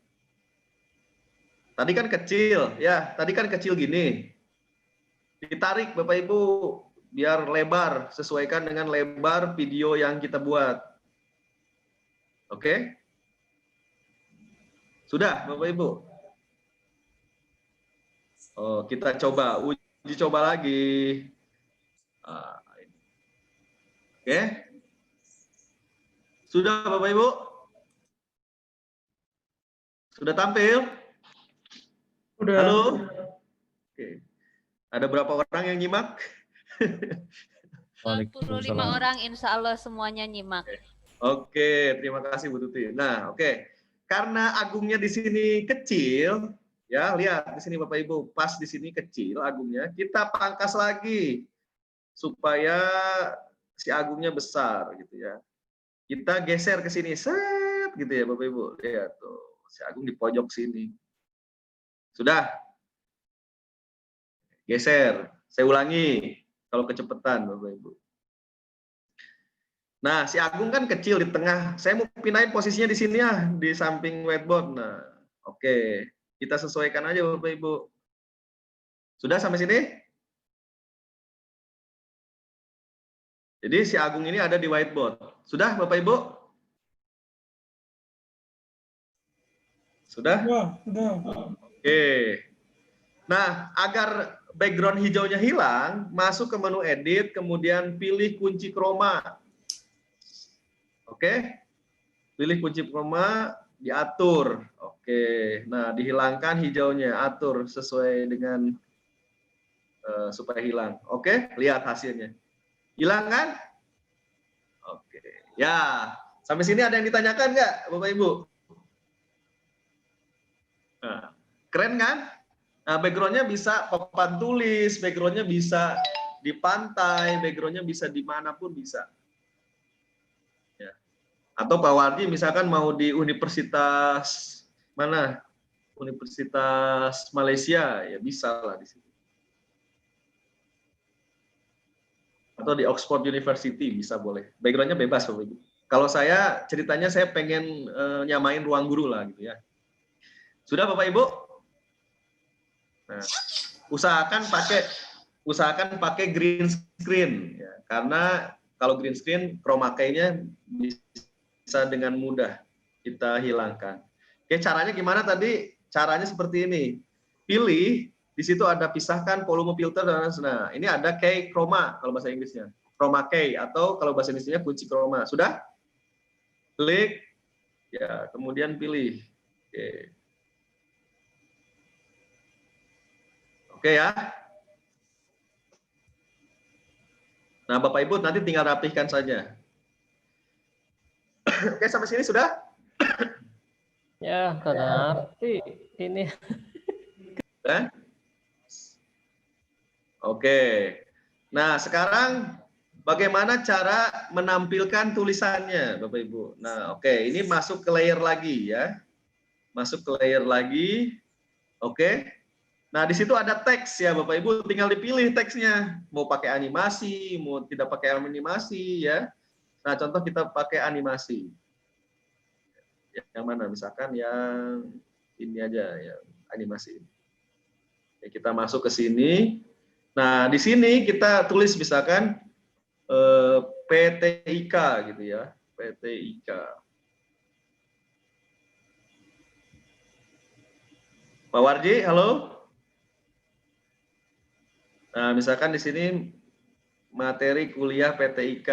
Tadi kan kecil, ya. Tadi kan kecil gini. Ditarik Bapak Ibu, biar lebar, sesuaikan dengan lebar video yang kita buat. Oke? Sudah Bapak Ibu? Oh, kita coba, uji coba lagi. Oke? Sudah Bapak Ibu? Sudah tampil? Udah. Halo? Oke. Ada berapa orang yang nyimak? 25 orang, insya Allah semuanya nyimak. Oke, terima kasih Bu Tuti. Nah, oke. Karena agungnya di sini kecil, ya lihat di sini Bapak Ibu, pas di sini kecil agungnya, kita pangkas lagi supaya si agungnya besar gitu ya. Kita geser ke sini, set gitu ya Bapak Ibu. Lihat tuh, si agung di pojok sini. Sudah? Geser. Saya ulangi kalau kecepatan Bapak Ibu. Nah, si agung kan kecil di tengah. Saya mau pindahin posisinya di sini ya, di samping whiteboard. Nah, oke. Kita sesuaikan aja Bapak Ibu. Sudah sampai sini? Jadi si agung ini ada di whiteboard. Sudah Bapak Ibu? Sudah? Sudah. Oke. Nah, agar background hijaunya hilang, masuk ke menu edit, kemudian pilih kunci chroma. Oke, pilih kunci chroma, diatur. Oke, nah dihilangkan hijaunya, atur sesuai dengan supaya hilang. Oke, lihat hasilnya. Hilang kan? Oke, ya. Sampai sini ada yang ditanyakan nggak, Bapak Ibu? Nah, keren kan? Nah, backgroundnya bisa papan tulis, backgroundnya bisa di pantai, backgroundnya bisa dimanapun bisa. Atau Pak Wardi misalkan mau di universitas mana? Universitas Malaysia, ya bisa lah di situ. Atau di Oxford University bisa boleh. Backgroundnya bebas Bapak Ibu. Kalau saya ceritanya saya pengen nyamain ruang guru lah gitu ya. Sudah Bapak Ibu? Nah, usahakan pakai green screen ya, karena kalau green screen chroma key-nya bisa dengan mudah kita hilangkan. Oke, caranya gimana tadi? Caranya seperti ini. Pilih, di situ ada pisahkan volume filter dan nah, ini ada key chroma kalau bahasa Inggrisnya. Chroma key atau kalau bahasa Indonesia kunci chroma. Sudah? Klik ya, kemudian pilih. Oke. Oke ya. Nah, Bapak Ibu nanti tinggal rapihkan saja. Oke, sampai sini sudah? Ya, ngerti ini. Oke. Nah, sekarang bagaimana cara menampilkan tulisannya, Bapak Ibu? Nah, oke, ini masuk ke layer lagi ya. Masuk ke layer lagi. Oke. Nah, di situ ada teks ya, Bapak Ibu, tinggal dipilih teksnya. Mau pakai animasi, mau tidak pakai animasi ya. Nah, contoh kita pakai animasi. Yang mana? Misalkan yang ini aja ya, animasi. Ya, kita masuk ke sini. Nah, di sini kita tulis misalkan PTIK gitu ya, PTIK. Pak Warji, halo. Nah, misalkan di sini materi kuliah PTIK.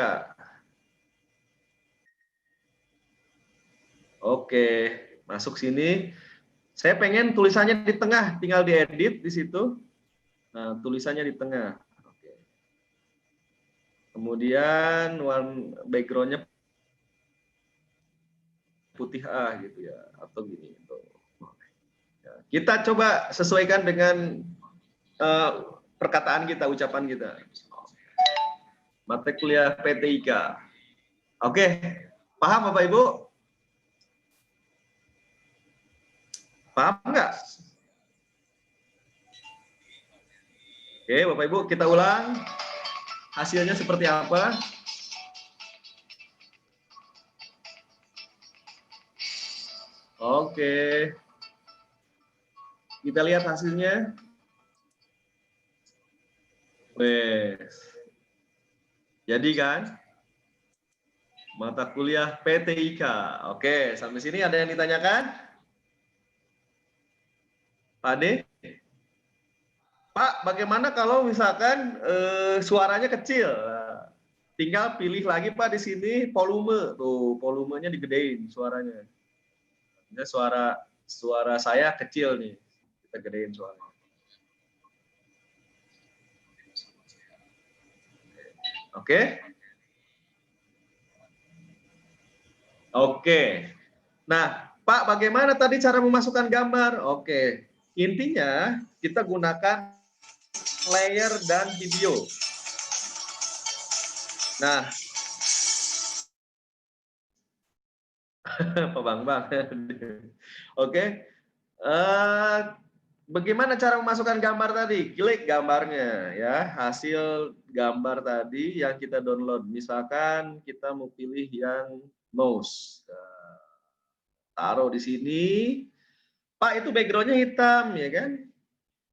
Oke, masuk sini. Saya pengen tulisannya di tengah, tinggal diedit di situ. Nah, tulisannya di tengah. Oke. Kemudian warna backgroundnya putih gitu ya, atau gini. Ya, kita coba sesuaikan dengan perkataan kita, ucapan kita. Materi kuliah PTIK. Oke, paham Bapak Ibu? Paham nggak? Oke, Bapak Ibu, kita ulang. Hasilnya seperti apa? Oke. Kita lihat hasilnya. Wes. Jadi kan? Mata kuliah PTIK. Oke, sampai sini ada yang ditanyakan? Pak Ade? Pak, bagaimana kalau misalkan suaranya kecil? Tinggal pilih lagi Pak di sini volume. Tuh, volumenya digedein suaranya. Ini suara saya kecil nih. Kita gedein suaranya. Oke? Oke. Nah, Pak, bagaimana tadi cara memasukkan gambar? Oke. Intinya kita gunakan layer dan video. Nah, Pak Bang. Oke. Bagaimana cara memasukkan gambar tadi? Klik gambarnya ya, hasil gambar tadi yang kita download. Misalkan kita mau pilih yang mouse. Taruh di sini. Pak, itu backgroundnya hitam ya kan?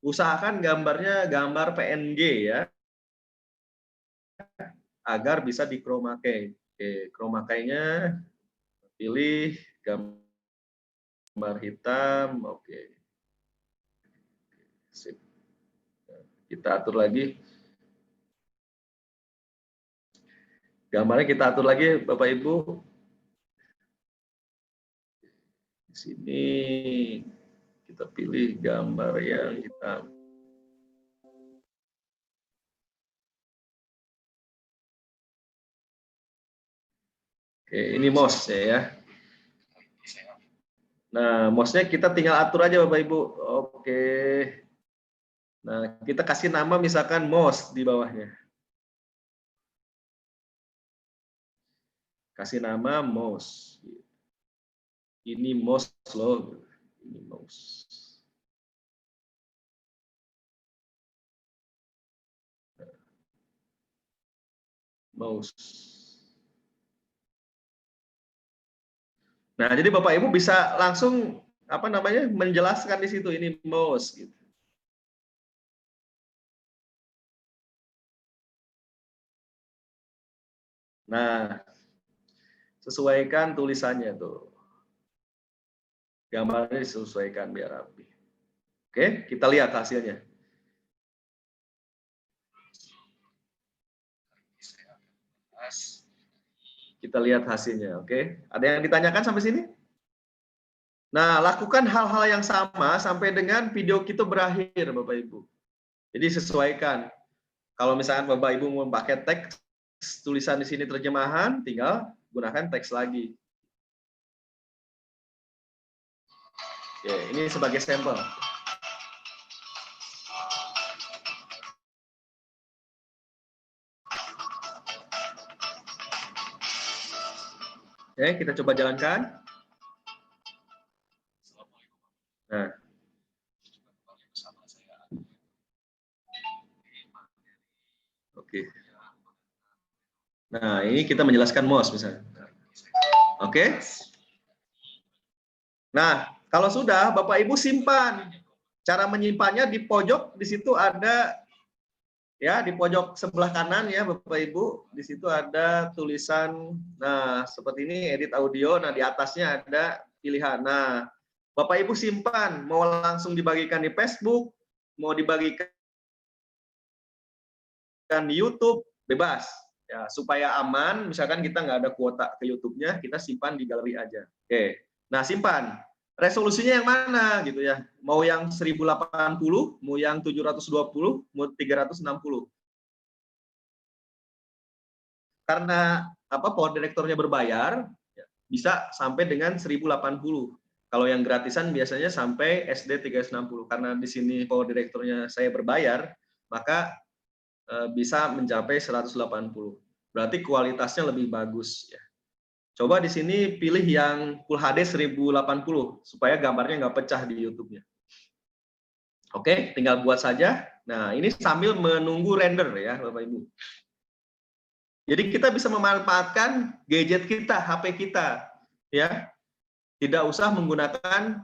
Usahakan gambarnya gambar PNG ya, agar bisa di chroma key. Oke, chroma key-nya pilih gambar hitam. Oke. Sip. Kita atur lagi. Gambarnya kita atur lagi, Bapak Ibu. Di sini kita pilih gambar yang hitam. Oke, ini mouse ya. Nah, mouse-nya kita tinggal atur aja Bapak Ibu. Oke. Nah, kita kasih nama misalkan mouse di bawahnya. Kasih nama mouse. Ini mouse loh. Ini mouse. Mouse. Nah, jadi Bapak Ibu bisa langsung menjelaskan di situ ini mouse gitu. Nah, sesuaikan tulisannya tuh. Gambarnya disesuaikan biar rapi. Oke, kita lihat hasilnya. Kita lihat hasilnya, oke? Ada yang ditanyakan sampai sini? Nah, lakukan hal-hal yang sama sampai dengan video kita berakhir, Bapak Ibu. Jadi sesuaikan. Kalau misalkan Bapak Ibu mau pakai teks, tulisan di sini terjemahan, tinggal gunakan teks lagi. Oke, ini sebagai sampel. Oke, kita coba jalankan. Nah. Oke. Nah, ini kita menjelaskan mouse misalnya. Oke. Nah, kalau sudah, Bapak Ibu simpan. Cara menyimpannya di pojok, di situ ada, ya, di pojok sebelah kanan ya, Bapak Ibu. Di situ ada tulisan, nah, seperti ini, edit audio. Nah, di atasnya ada pilihan. Nah, Bapak Ibu simpan, mau langsung dibagikan di Facebook, mau dibagikan di YouTube, bebas. Ya, supaya aman, misalkan kita nggak ada kuota ke YouTube-nya, kita simpan di galeri aja. Oke, nah simpan. Resolusinya yang mana gitu ya? Mau yang 1080, mau yang 720, mau 360. Karena power director-nya berbayar, bisa sampai dengan 1080. Kalau yang gratisan biasanya sampai SD 360. Karena di sini power director-nya saya berbayar, maka bisa mencapai 180. Berarti kualitasnya lebih bagus ya. Coba di sini pilih yang Full HD 1080 supaya gambarnya nggak pecah di YouTube-nya. Oke, tinggal buat saja. Nah, ini sambil menunggu render ya, Bapak Ibu. Jadi kita bisa memanfaatkan gadget kita, HP kita, ya. Tidak usah menggunakan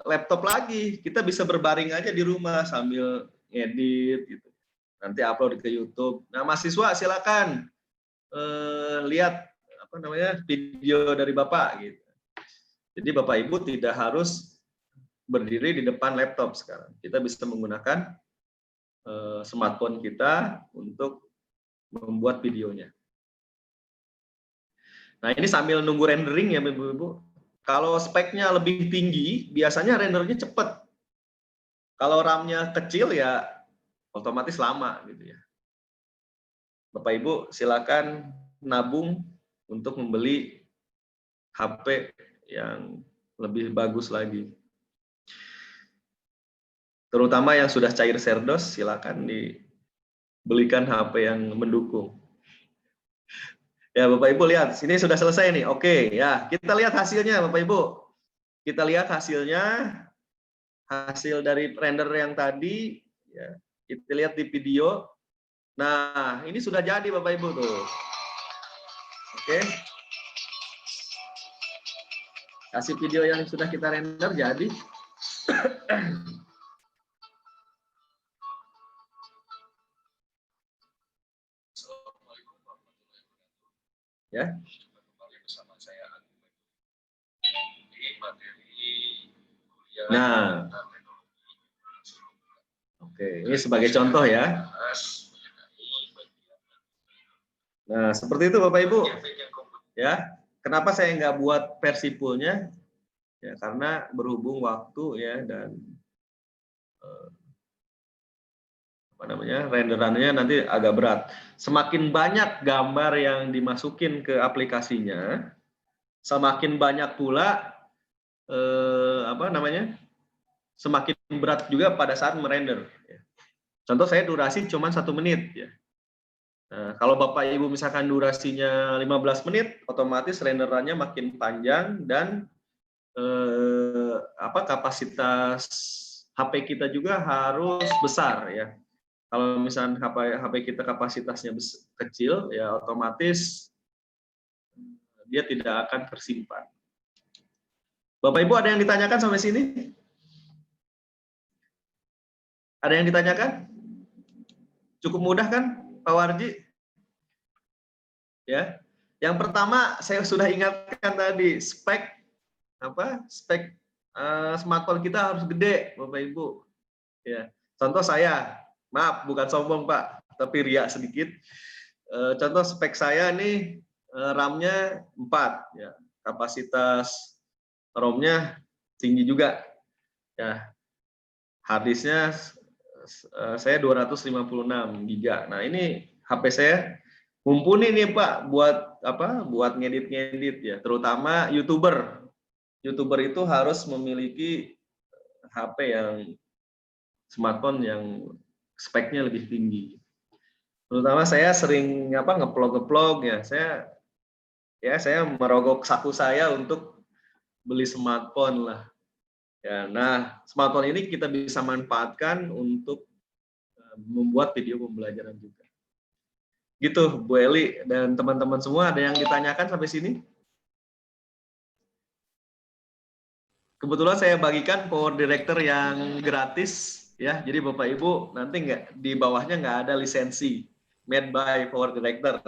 laptop lagi. Kita bisa berbaring aja di rumah sambil ngedit gitu. Nanti upload ke YouTube. Nah, mahasiswa silakan lihat apa namanya video dari Bapak gitu. Jadi Bapak Ibu tidak harus berdiri di depan laptop sekarang. Kita bisa menggunakan smartphone kita untuk membuat videonya. Nah, ini sambil nunggu rendering ya, Ibu-ibu. Kalau speknya lebih tinggi, biasanya rendernya cepat. Kalau RAM-nya kecil ya otomatis lama gitu ya. Bapak Ibu silakan nabung untuk membeli HP yang lebih bagus lagi. Terutama yang sudah cair serdos, silakan dibelikan HP yang mendukung. Ya Bapak Ibu lihat, sini sudah selesai nih. Oke ya, kita lihat hasilnya Bapak Ibu. Kita lihat hasilnya, hasil dari render yang tadi. Ya, kita lihat di video. Nah, ini sudah jadi Bapak Ibu tuh. Oke. Hasil video yang sudah kita render jadi. Ya. Nah, oke, ini sebagai contoh ya. Nah, seperti itu Bapak Ibu. Ya, kenapa saya nggak buat versi full-nya? Ya, karena berhubung waktu ya dan apa namanya renderannya nanti agak berat. Semakin banyak gambar yang dimasukin ke aplikasinya, semakin banyak pula apa namanya semakin berat juga pada saat merender. Contoh saya durasi cuma 1 menit ya. Nah, kalau Bapak Ibu misalkan durasinya 15 menit, otomatis renderannya makin panjang dan kapasitas HP kita juga harus besar ya. Kalau misalnya HP kita kapasitasnya kecil, ya otomatis dia tidak akan tersimpan. Bapak Ibu ada yang ditanyakan sampai sini? Ada yang ditanyakan? Cukup mudah kan, Pak Warji? Ya. Yang pertama saya sudah ingatkan tadi, spek smartphone kita harus gede, Bapak Ibu. Ya. Contoh saya, maaf bukan sombong Pak, tapi riak sedikit. Contoh spek saya nih RAM-nya 4, ya. Kapasitas ROM-nya tinggi juga. Ya. Harddisk-nya saya 256 GB. Nah, ini HP saya mumpuni nih Pak buat buat ngedit-ngedit ya, terutama YouTuber. YouTuber itu harus memiliki HP yang smartphone yang speknya lebih tinggi. Terutama saya sering ngeplog ya. Saya merogok saku saya untuk beli smartphone lah. Ya, nah, smartphone ini kita bisa manfaatkan untuk membuat video pembelajaran juga. Gitu, Bu Eli dan teman-teman semua, ada yang ditanyakan sampai sini? Kebetulan saya bagikan Power Director yang gratis ya. Jadi Bapak Ibu nanti di bawahnya nggak ada lisensi made by Power Director.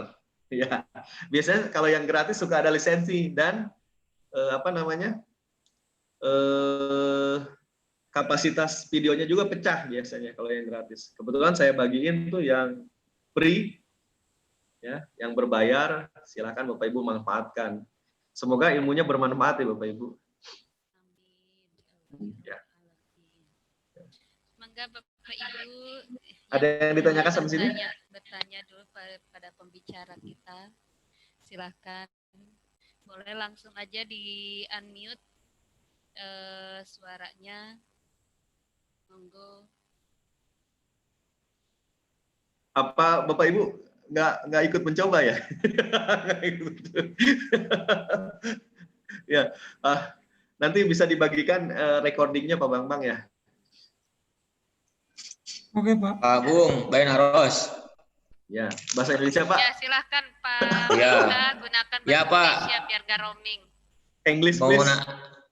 Ya. Biasanya kalau yang gratis suka ada lisensi dan kapasitas videonya juga pecah biasanya kalau yang gratis. Kebetulan saya bagiin tuh yang free ya, yang berbayar, silakan Bapak Ibu manfaatkan. Semoga ilmunya bermanfaat ya Bapak Ibu. Ya. Semoga Bapak Ibu ada yang ditanyakan sampai sini? Bertanya dulu pada pembicara kita. Silakan. Boleh langsung aja di unmute suaranya. Monggo. Apa Bapak Ibu nggak ikut mencoba ya? Ya, nanti bisa dibagikan recordingnya Pak Bambang ya. Oke, Pak. Pak Agung, Bainaros. Ya, bahasa Indonesia, Pak. Ya, silahkan Pak. Ya. Kita gunakan bahasa Ya, Pak. Indonesia biar gak roaming. English, Mau please.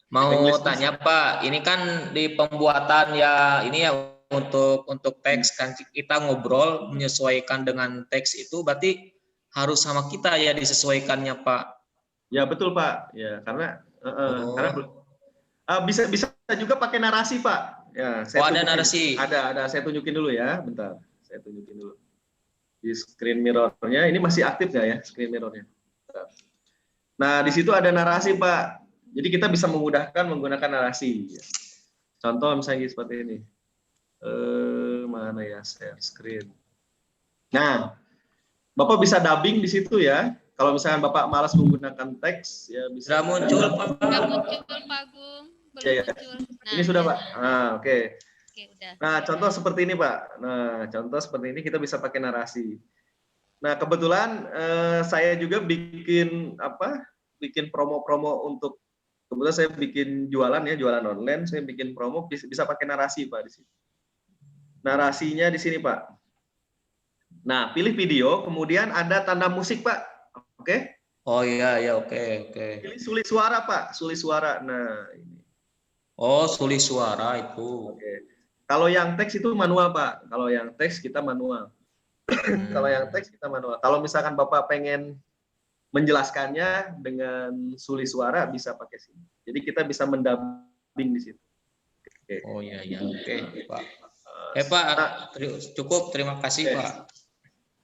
mau English, tanya Pak, ini kan di pembuatan ya ini ya untuk teks kan kita ngobrol menyesuaikan dengan teks itu berarti harus sama kita ya disesuaikannya Pak. Ya, betul, Pak. Ya, karena bisa juga pakai narasi, Pak. Ya, saya ada tunjukin. narasi. Ada. Saya tunjukin dulu ya, bentar. Saya tunjukin dulu. Di screen mirror-nya, ini masih aktif nggak ya screen mirror-nya? Nah, di situ ada narasi, Pak. Jadi kita bisa memudahkan menggunakan narasi. Contoh misalnya seperti ini. Mana ya share screen? Nah, Bapak bisa dubbing di situ ya. Kalau misalkan Bapak malas menggunakan teks, ya bisa. Sudah muncul, Pak. Sudah muncul, Pak Agung. Belum Ya. muncul. Nah, ini sudah, Pak. Nah, oke. Oke, udah. Nah, contoh seperti ini, Pak. Nah, contoh seperti ini kita bisa pakai narasi. Nah, kebetulan saya juga bikin promo-promo untuk, kebetulan saya bikin jualan online, saya bikin promo bisa pakai narasi, Pak, di sini. Narasinya di sini, Pak. Nah, pilih video, kemudian ada tanda musik, Pak. Oke? Oh iya, oke. Pilih sulit suara, Pak, sulit suara. Nah, ini. Oh, sulit suara itu. Oke. Kalau yang teks itu manual, Pak. Kalau yang teks kita manual. Kalau yang teks kita manual. Kalau misalkan Bapak pengen menjelaskannya dengan sulit suara bisa pakai sini. Jadi kita bisa mendubbing di situ. Oke. Oh iya, oke, Pak. Pak, cukup. Terima kasih, Pak.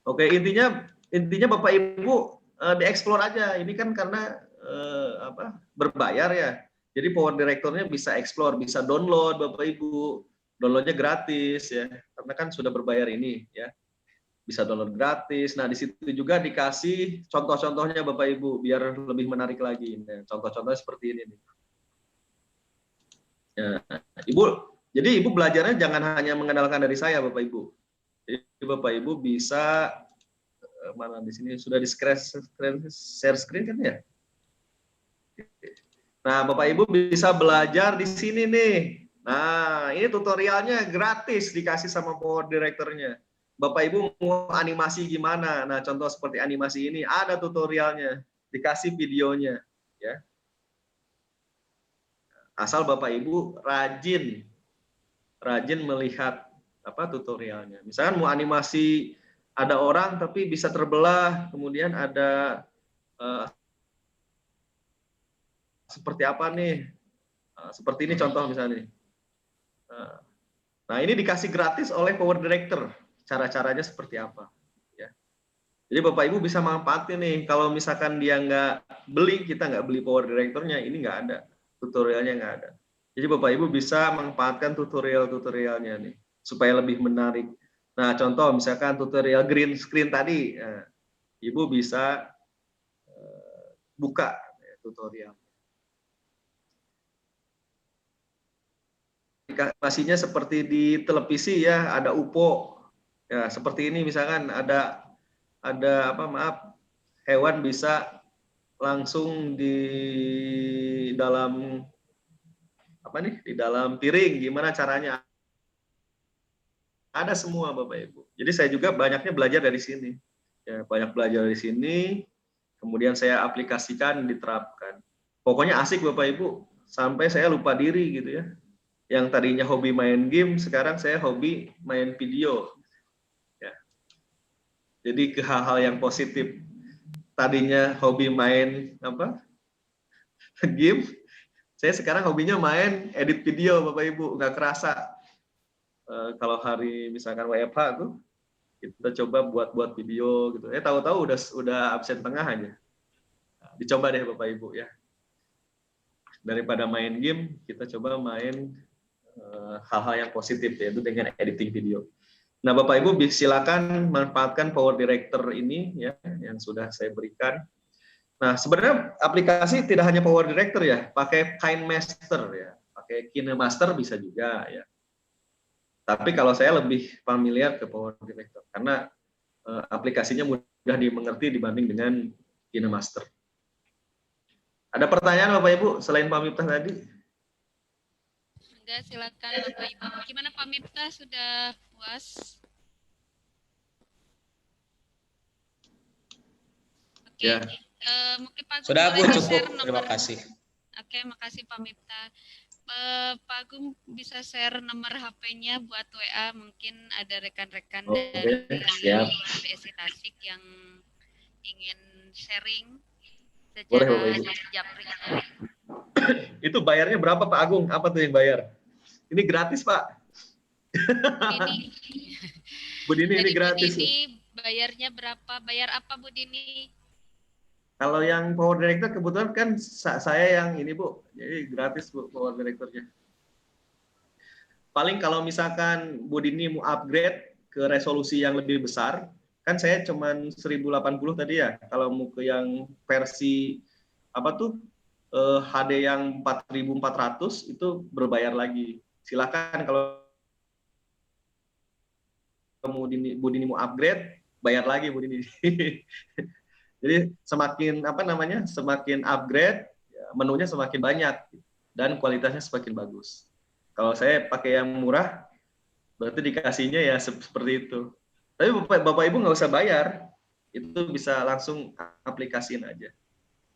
Oke, intinya Bapak Ibu dieksplor aja. Ini kan karena berbayar ya. Jadi Power Director-nya bisa explore, bisa download Bapak Ibu. Downloadnya gratis ya, karena kan sudah berbayar ini ya. Bisa download gratis. Nah, di situ juga dikasih contoh-contohnya Bapak Ibu biar lebih menarik lagi. Nah, contoh-contohnya seperti ini nih. Ya, jadi Ibu belajarnya jangan hanya mengandalkan dari saya, Bapak Ibu. Jadi Bapak Ibu bisa mana di sini sudah di share screen kan ya? Nah, Bapak Ibu bisa belajar di sini nih. Nah, ini tutorialnya gratis dikasih sama Power Director-nya. Bapak Ibu mau animasi gimana? Nah, contoh seperti animasi ini ada tutorialnya, dikasih videonya, ya. Asal Bapak Ibu rajin melihat tutorialnya. Misalkan mau animasi ada orang tapi bisa terbelah, kemudian ada seperti apa nih? Seperti ini contoh misalnya. Nah, ini dikasih gratis oleh Power Director. Cara-caranya seperti apa? Ya. Jadi Bapak Ibu bisa manfaatin nih. Kalau misalkan dia kita nggak beli Power Director-nya, ini nggak ada. Tutorialnya nggak ada. Jadi Bapak Ibu bisa manfaatkan tutorial-tutorialnya nih. Supaya lebih menarik. Nah, contoh misalkan tutorial green screen tadi. Ibu bisa buka tutorial. Animasinya seperti di televisi ya, ada UFO ya, seperti ini misalkan ada hewan bisa langsung di dalam di dalam piring, gimana caranya, ada semua Bapak Ibu. Jadi saya juga banyaknya belajar dari sini ya, banyak belajar dari sini, kemudian saya aplikasikan, diterapkan. Pokoknya asik Bapak Ibu, sampai saya lupa diri gitu ya. Yang tadinya hobi main game, sekarang saya hobi main video. Ya. Jadi ke hal-hal yang positif. Tadinya hobi main game, saya sekarang hobinya main edit video, Bapak Ibu. Nggak kerasa. Kalau hari misalkan WFH tuh, kita coba buat video gitu. Tahu-tahu udah absen tengah aja. Dicoba deh Bapak Ibu ya. Daripada main game, kita coba main hal-hal yang positif, yaitu dengan editing video. Nah, Bapak Ibu silakan manfaatkan Power Director ini ya, yang sudah saya berikan. Nah, sebenarnya aplikasi tidak hanya Power Director ya, pakai KineMaster ya, pakai KineMaster bisa juga ya. Tapi kalau saya lebih familiar ke Power Director karena aplikasinya mudah dimengerti dibanding dengan KineMaster. Ada pertanyaan Bapak Ibu selain Pak Miftah tadi? Mangga silakan Bapak Ibu. Gimana Pak Miftah, sudah puas? Oke, Ya. mungkin Pak Agung Sudah, Bu, boleh cukup. di-share Terima nomor. kasih. Oke, makasih Pak Miftah. Pak Agung bisa share nomor HP-nya buat WA, mungkin ada rekan-rekan dari siap. BSI Tasik yang ingin sharing Boleh, secara Bapak Ibu. japri. Itu bayarnya berapa Pak Agung? Apa tuh yang bayar? Ini gratis Pak. Dini. Bu Dini ini Jadi gratis. Bu Dini bayarnya berapa? Bayar apa Bu Dini? Kalau yang Power Director kebetulan kan saya yang ini Bu, jadi gratis Bu Power Directornya. Paling kalau misalkan Bu Dini mau upgrade ke resolusi yang lebih besar, kan saya cuman 1080 tadi ya. Kalau mau ke yang versi apa tuh HD yang 4400 itu berbayar lagi. Silakan kalau Bu Dini mau upgrade, bayar lagi Bu Dini. Jadi semakin apa namanya, semakin upgrade, menunya semakin banyak dan kualitasnya semakin bagus. Kalau saya pakai yang murah, berarti dikasihnya ya seperti itu. Tapi Bapak Ibu nggak usah bayar, itu bisa langsung aplikasiin aja.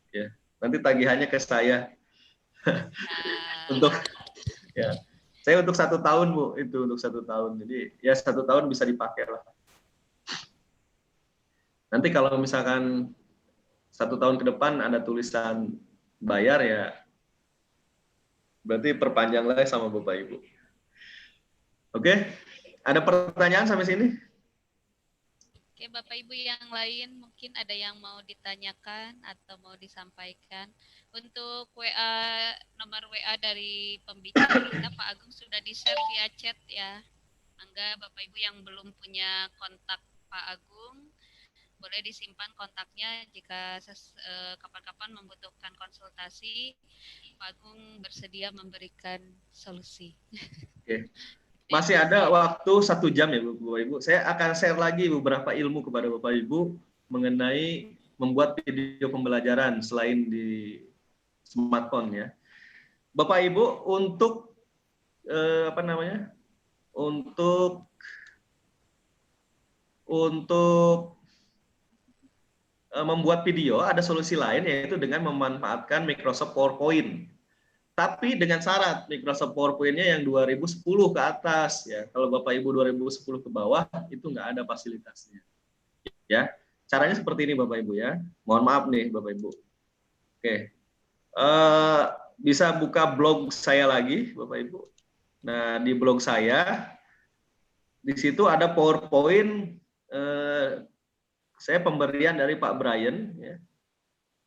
Ya, nanti tagihannya ke saya. Untuk ya, saya untuk 1 tahun Bu, itu untuk 1 tahun. Jadi ya 1 tahun bisa dipakai lah. Nanti kalau misalkan 1 tahun ke depan ada tulisan bayar ya, berarti perpanjang lagi sama Bapak Ibu. Oke, ada pertanyaan sampai sini? Oke, Bapak Ibu yang lain mungkin ada yang mau ditanyakan atau mau disampaikan. Untuk WA, nomor WA dari pembicara kita Pak Agung sudah di-share via chat ya. Mangga Bapak Ibu yang belum punya kontak Pak Agung, boleh disimpan kontaknya jika kapan-kapan membutuhkan konsultasi, Pak Agung bersedia memberikan solusi. Oke. Masih ada waktu 1 jam ya Bapak Ibu. Saya akan share lagi beberapa ilmu kepada Bapak Ibu mengenai membuat video pembelajaran selain di smartphone ya. Bapak Ibu untuk apa namanya? Untuk membuat video ada solusi lain, yaitu dengan memanfaatkan Microsoft PowerPoint. Tapi dengan syarat Microsoft PowerPoint-nya yang 2010 ke atas ya. Kalau Bapak Ibu 2010 ke bawah itu nggak ada fasilitasnya. Ya, caranya seperti ini Bapak Ibu ya. Mohon maaf nih Bapak Ibu. Oke, bisa buka blog saya lagi Bapak Ibu. Nah di blog saya di situ ada PowerPoint. Saya pemberian dari Pak Brian ya.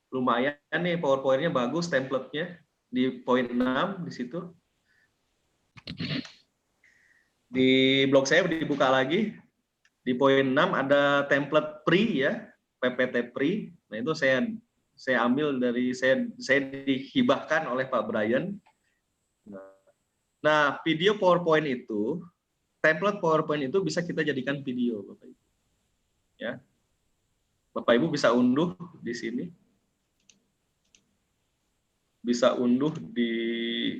Lumayan nih PowerPoint-nya bagus, template-nya di poin 6 di situ. Di blog saya dibuka lagi. Di poin 6 ada template free ya, PPT free. Nah, itu saya ambil dari saya dihibahkan oleh Pak Brian. Nah, video PowerPoint itu, template PowerPoint itu bisa kita jadikan video Bapak Ibu. Ya. Bapak Ibu bisa unduh di sini. Bisa unduh di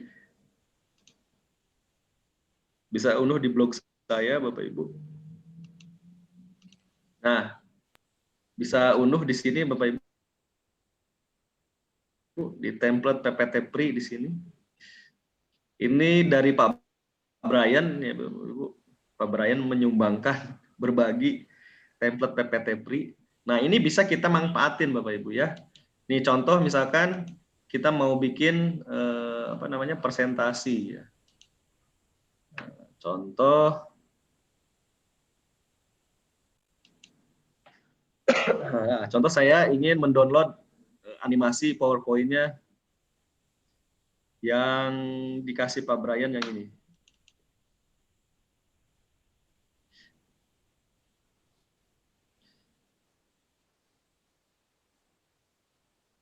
blog saya Bapak Ibu. Nah, bisa unduh di sini Bapak Ibu. Di template PPT free di sini. Ini dari Pak Brian ya Bapak Ibu. Pak Brian menyumbangkan berbagi template PPT free. Nah, ini bisa kita manfaatin Bapak Ibu ya. Ini contoh misalkan kita mau bikin apa namanya presentasi ya. Contoh nah, contoh saya ingin mendownload animasi PowerPoint-nya yang dikasih Pak Brian yang ini.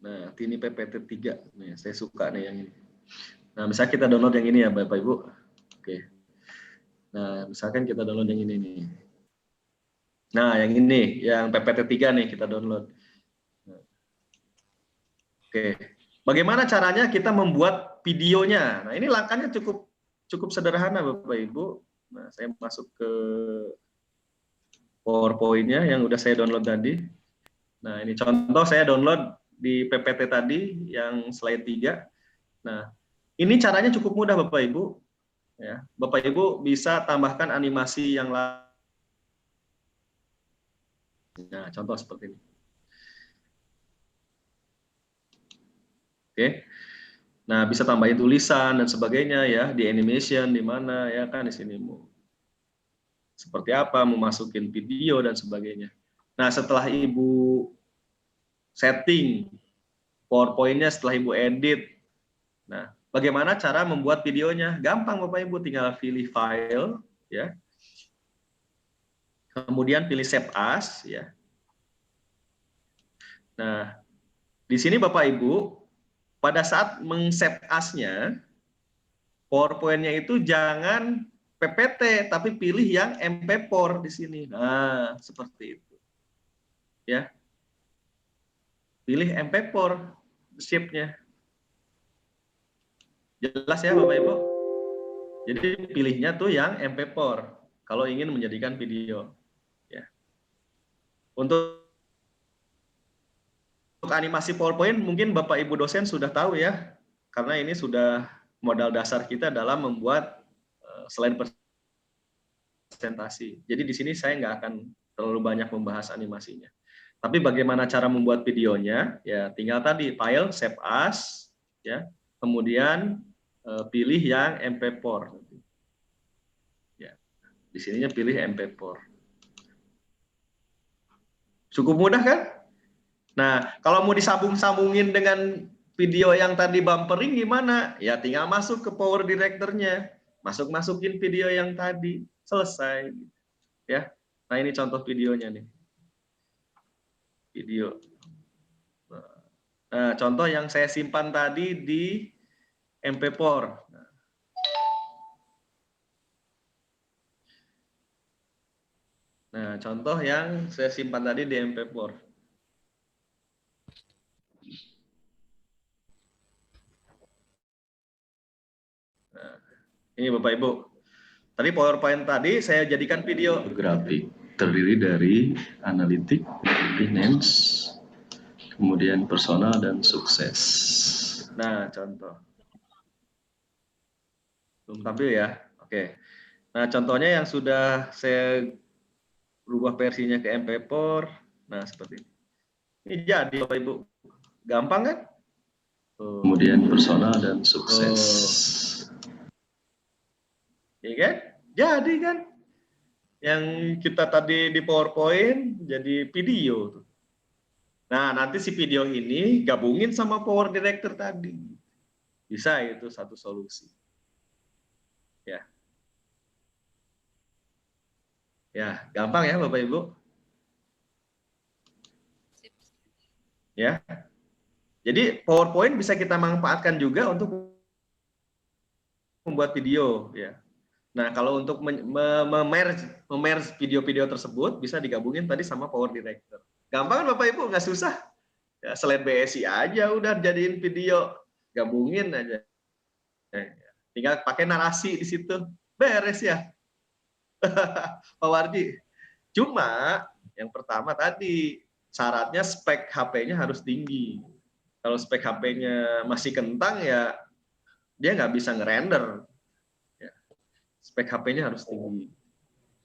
Nah, ini PPT 3. Nih, saya suka nih yang ini. Nah, misalnya kita download yang ini ya, Bapak Ibu. Oke. Nah, misalkan kita download yang ini nih. Nah, yang ini, yang PPT 3 nih kita download. Oke. Bagaimana caranya kita membuat videonya? Nah, ini langkahnya cukup cukup sederhana Bapak Ibu. Nah, saya masuk ke PowerPoint-nya yang udah saya download tadi. Nah, ini contoh saya download di PPT tadi yang slide 3. Nah, ini caranya cukup mudah Bapak Ibu. Ya, Bapak Ibu bisa tambahkan animasi yang lain. Nah, contoh seperti ini. Oke. Nah, bisa tambahin tulisan dan sebagainya ya, di animation di mana ya kan di sini mau seperti apa, mau masukin video dan sebagainya. Nah, setelah Ibu setting PowerPoint-nya, setelah Ibu edit. Nah, bagaimana cara membuat videonya? Gampang Bapak Ibu, tinggal pilih file ya. Kemudian pilih save as ya. Nah, di sini Bapak Ibu pada saat meng-save as-nya PowerPoint-nya itu jangan PPT tapi pilih yang MP4 di sini. Nah, seperti itu. Ya. Pilih MP4 shape-nya. Jelas ya Bapak Ibu? Jadi pilihnya tuh yang MP4 kalau ingin menjadikan video. Ya. Untuk animasi PowerPoint mungkin Bapak Ibu dosen sudah tahu ya, karena ini sudah modal dasar kita dalam membuat slide presentasi. Jadi di sini saya nggak akan terlalu banyak membahas animasinya. Tapi bagaimana cara membuat videonya? Ya tinggal tadi file save as, ya. Kemudian pilih yang MP4. Ya, di sininya pilih MP4. Cukup mudah kan? Nah, kalau mau disambung-sambungin dengan video yang tadi bumpering gimana? Ya tinggal masuk ke Power Director-nya, masukin video yang tadi, selesai. Ya, nah ini contoh videonya nih. Video. Nah, contoh yang saya simpan tadi di MP4. Nah, contoh yang saya simpan tadi di MP4. Nah, ini Bapak Ibu. Tadi PowerPoint tadi saya jadikan video. Grafik terdiri dari analitik, finance, kemudian personal dan sukses. Nah, contoh. Belum tampil ya? Oke. Nah, contohnya yang sudah saya rubah versinya ke MP4. Nah, seperti ini. Ini jadi Bapak Ibu. Gampang kan? Kemudian personal dan sukses. Iya kan? Jadi kan? Yang kita tadi di PowerPoint jadi video. Nah, nanti si video ini gabungin sama Power Director tadi. Bisa itu satu solusi. Ya. Ya, gampang ya Bapak Ibu. Ya. Jadi PowerPoint bisa kita manfaatkan juga untuk membuat video ya. Nah, kalau untuk memerge video-video tersebut bisa digabungin tadi sama Power Director. Gampang kan Bapak Ibu, nggak susah. Ya, slide BSI aja udah jadiin video, gabungin aja. Tinggal pakai narasi di situ, beres ya. Pak Wardi. Cuma yang pertama tadi syaratnya spek HP-nya harus tinggi. Kalau spek HP-nya masih kentang ya dia nggak bisa ngerender. Spek HP-nya harus tinggi.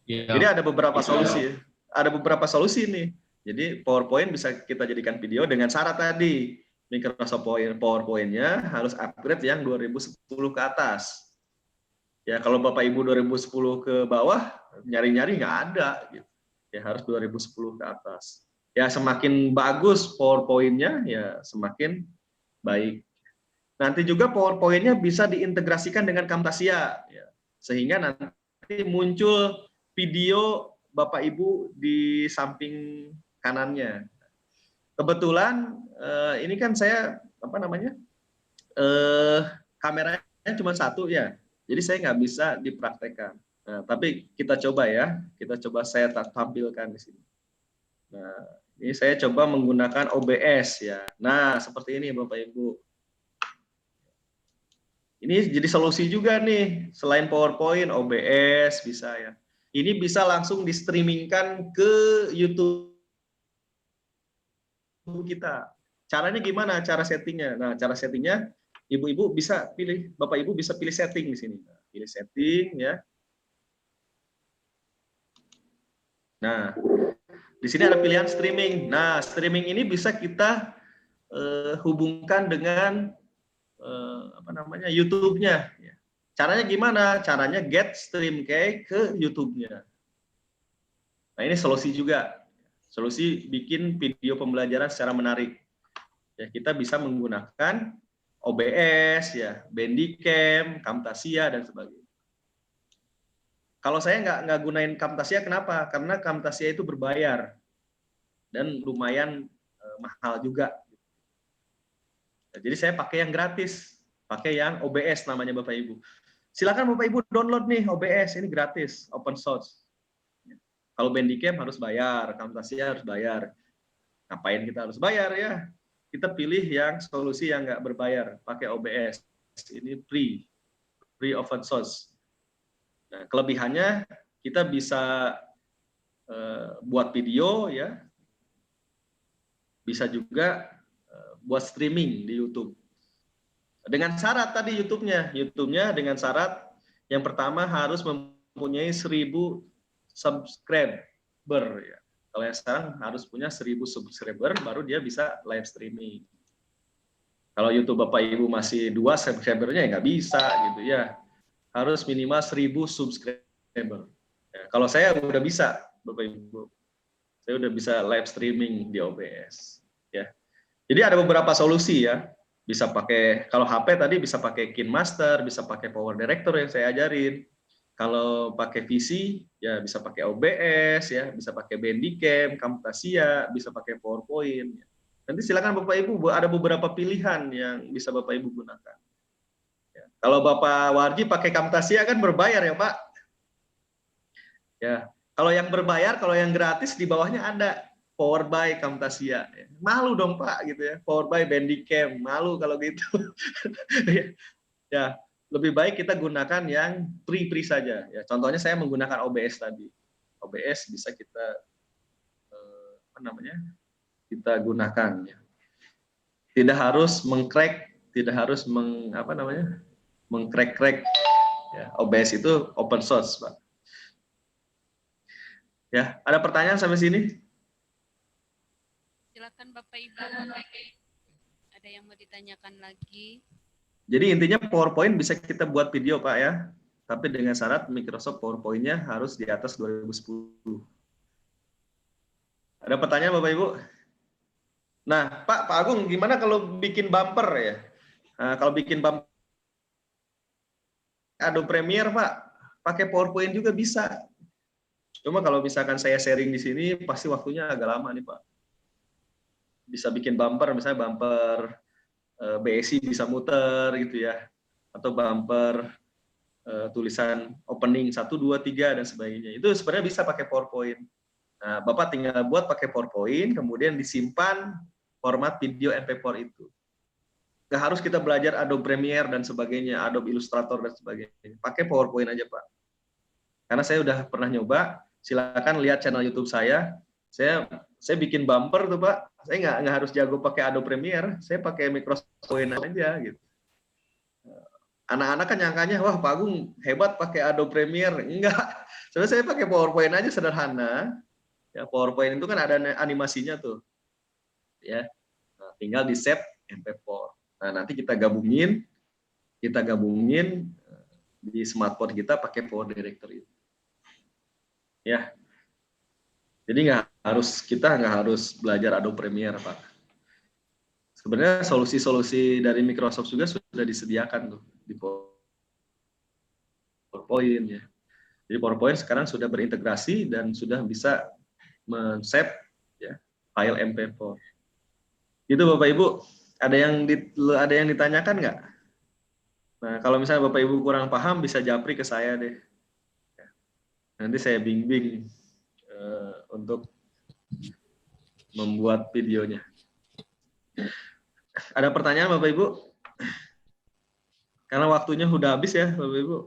Jadi ada beberapa solusi. Ada beberapa solusi nih. Jadi PowerPoint bisa kita jadikan video dengan syarat tadi. Microsoft PowerPoint-nya harus upgrade yang 2010 ke atas. Ya kalau Bapak Ibu 2010 ke bawah, nyari-nyari nggak ada. Gitu. Ya harus 2010 ke atas. Ya semakin bagus PowerPoint-nya, ya semakin baik. Nanti juga PowerPoint-nya bisa diintegrasikan dengan Camtasia. Ya. Sehingga nanti muncul video Bapak Ibu di samping kanannya. Kebetulan ini kan saya kameranya cuma satu ya, jadi saya nggak bisa dipraktekkan. Nah, tapi kita coba ya, saya tampilkan di sini. Nah, ini saya coba menggunakan OBS ya. Nah, seperti ini Bapak Ibu. Ini jadi solusi juga nih, selain PowerPoint, OBS bisa ya. Ini bisa langsung di-streamingkan ke YouTube kita. Caranya gimana? Cara settingnya. Nah, cara settingnya, ibu-ibu bisa pilih, bapak ibu bisa pilih setting di sini. Pilih setting ya. Nah, di sini ada pilihan streaming. Nah, streaming ini bisa kita hubungkan dengan apa namanya YouTube-nya. Caranya gimana? Caranya get StreamKey ke YouTube-nya. Nah, ini solusi juga. Solusi bikin video pembelajaran secara menarik. Ya, kita bisa menggunakan OBS, ya, Bandicam, Camtasia dan sebagainya. Kalau saya nggak gunain Camtasia, kenapa? Karena Camtasia itu berbayar dan lumayan mahal juga. Nah, jadi saya pakai yang gratis, pakai yang OBS namanya Bapak Ibu. Silakan Bapak Ibu download nih OBS, ini gratis, open source. Kalau Bandicam harus bayar, Camtasia harus bayar. Ngapain kita harus bayar ya? Kita pilih yang solusi yang nggak berbayar, pakai OBS. Ini free open source. Nah, kelebihannya kita bisa buat video ya, bisa juga buat streaming di YouTube. Dengan syarat tadi YouTube-nya dengan syarat yang pertama harus mempunyai 1000 subscriber ya. Kalau yang sekarang harus punya 1000 subscriber baru dia bisa live streaming. Kalau YouTube Bapak Ibu masih 2 subscribernya ya nggak bisa gitu ya. Harus minimal 1000 subscriber. Ya, kalau saya udah bisa Bapak Ibu. Saya udah bisa live streaming di OBS ya. Jadi ada beberapa solusi ya. Bisa pakai, kalau HP tadi bisa pakai KineMaster, bisa pakai Power Director yang saya ajarin. Kalau pakai PC, ya bisa pakai OBS, ya bisa pakai Bandicam, Camtasia, bisa pakai PowerPoint. Nanti silakan Bapak Ibu, ada beberapa pilihan yang bisa Bapak Ibu gunakan. Ya. Kalau Bapak Warji pakai Camtasia kan berbayar ya Pak. Ya, kalau yang berbayar, kalau yang gratis di bawahnya ada. Power by Camtasia. Malu dong Pak gitu ya. Power by Bandicam. Malu kalau gitu. Ya, lebih baik kita gunakan yang free saja. Ya, contohnya saya menggunakan OBS tadi. OBS bisa kita apa namanya? Kita gunakan ya. Tidak harus mengcrack, tidak harus mengcrack ya. OBS itu open source, Pak. Ya, ada pertanyaan sampai sini? Silakan Bapak Ibu. Ada yang mau ditanyakan lagi? Jadi intinya PowerPoint bisa kita buat video Pak ya. Tapi dengan syarat Microsoft PowerPoint-nya harus di atas 2010. Ada pertanyaan Bapak Ibu? Nah, Pak Agung gimana kalau bikin bumper ya? Nah, kalau bikin bumper Adobe Premiere Pak, pakai PowerPoint juga bisa. Cuma kalau misalkan saya sharing di sini pasti waktunya agak lama nih Pak. Bisa bikin bumper, misalnya bumper BSI bisa muter gitu ya, atau bumper tulisan opening 1, 2, 3 dan sebagainya. Itu sebenarnya bisa pakai PowerPoint. Nah, Bapak tinggal buat pakai PowerPoint, kemudian disimpan format video MP4 itu. Nggak harus kita belajar Adobe Premiere dan sebagainya, Adobe Illustrator dan sebagainya. Pakai PowerPoint aja Pak. Karena saya udah pernah nyoba, silakan lihat channel YouTube saya. Saya bikin bumper tuh Pak. Saya nggak harus jago pakai Adobe Premiere, saya pakai Microsoft PowerPoint aja gitu. Anak-anak kan nyangkanya, wah Pak Agung hebat pakai Adobe Premiere. Enggak, sebenarnya saya pakai PowerPoint aja sederhana. Ya, PowerPoint itu kan ada animasinya tuh. Ya, nah, tinggal di save MP4. Nah, nanti kita gabungin di smartphone kita pakai Power Director itu. Ya. Jadi kita nggak harus belajar Adobe Premiere, Pak. Sebenarnya solusi-solusi dari Microsoft juga sudah disediakan tuh di PowerPoint ya. Jadi PowerPoint sekarang sudah berintegrasi dan sudah bisa men-save ya, file MP4. Itu Bapak Ibu, ada yang ditanyakan nggak? Nah, kalau misalnya Bapak Ibu kurang paham bisa japri ke saya deh. Nanti saya bimbing untuk membuat videonya. Ada pertanyaan Bapak Ibu? Karena waktunya udah habis ya, Bapak Ibu.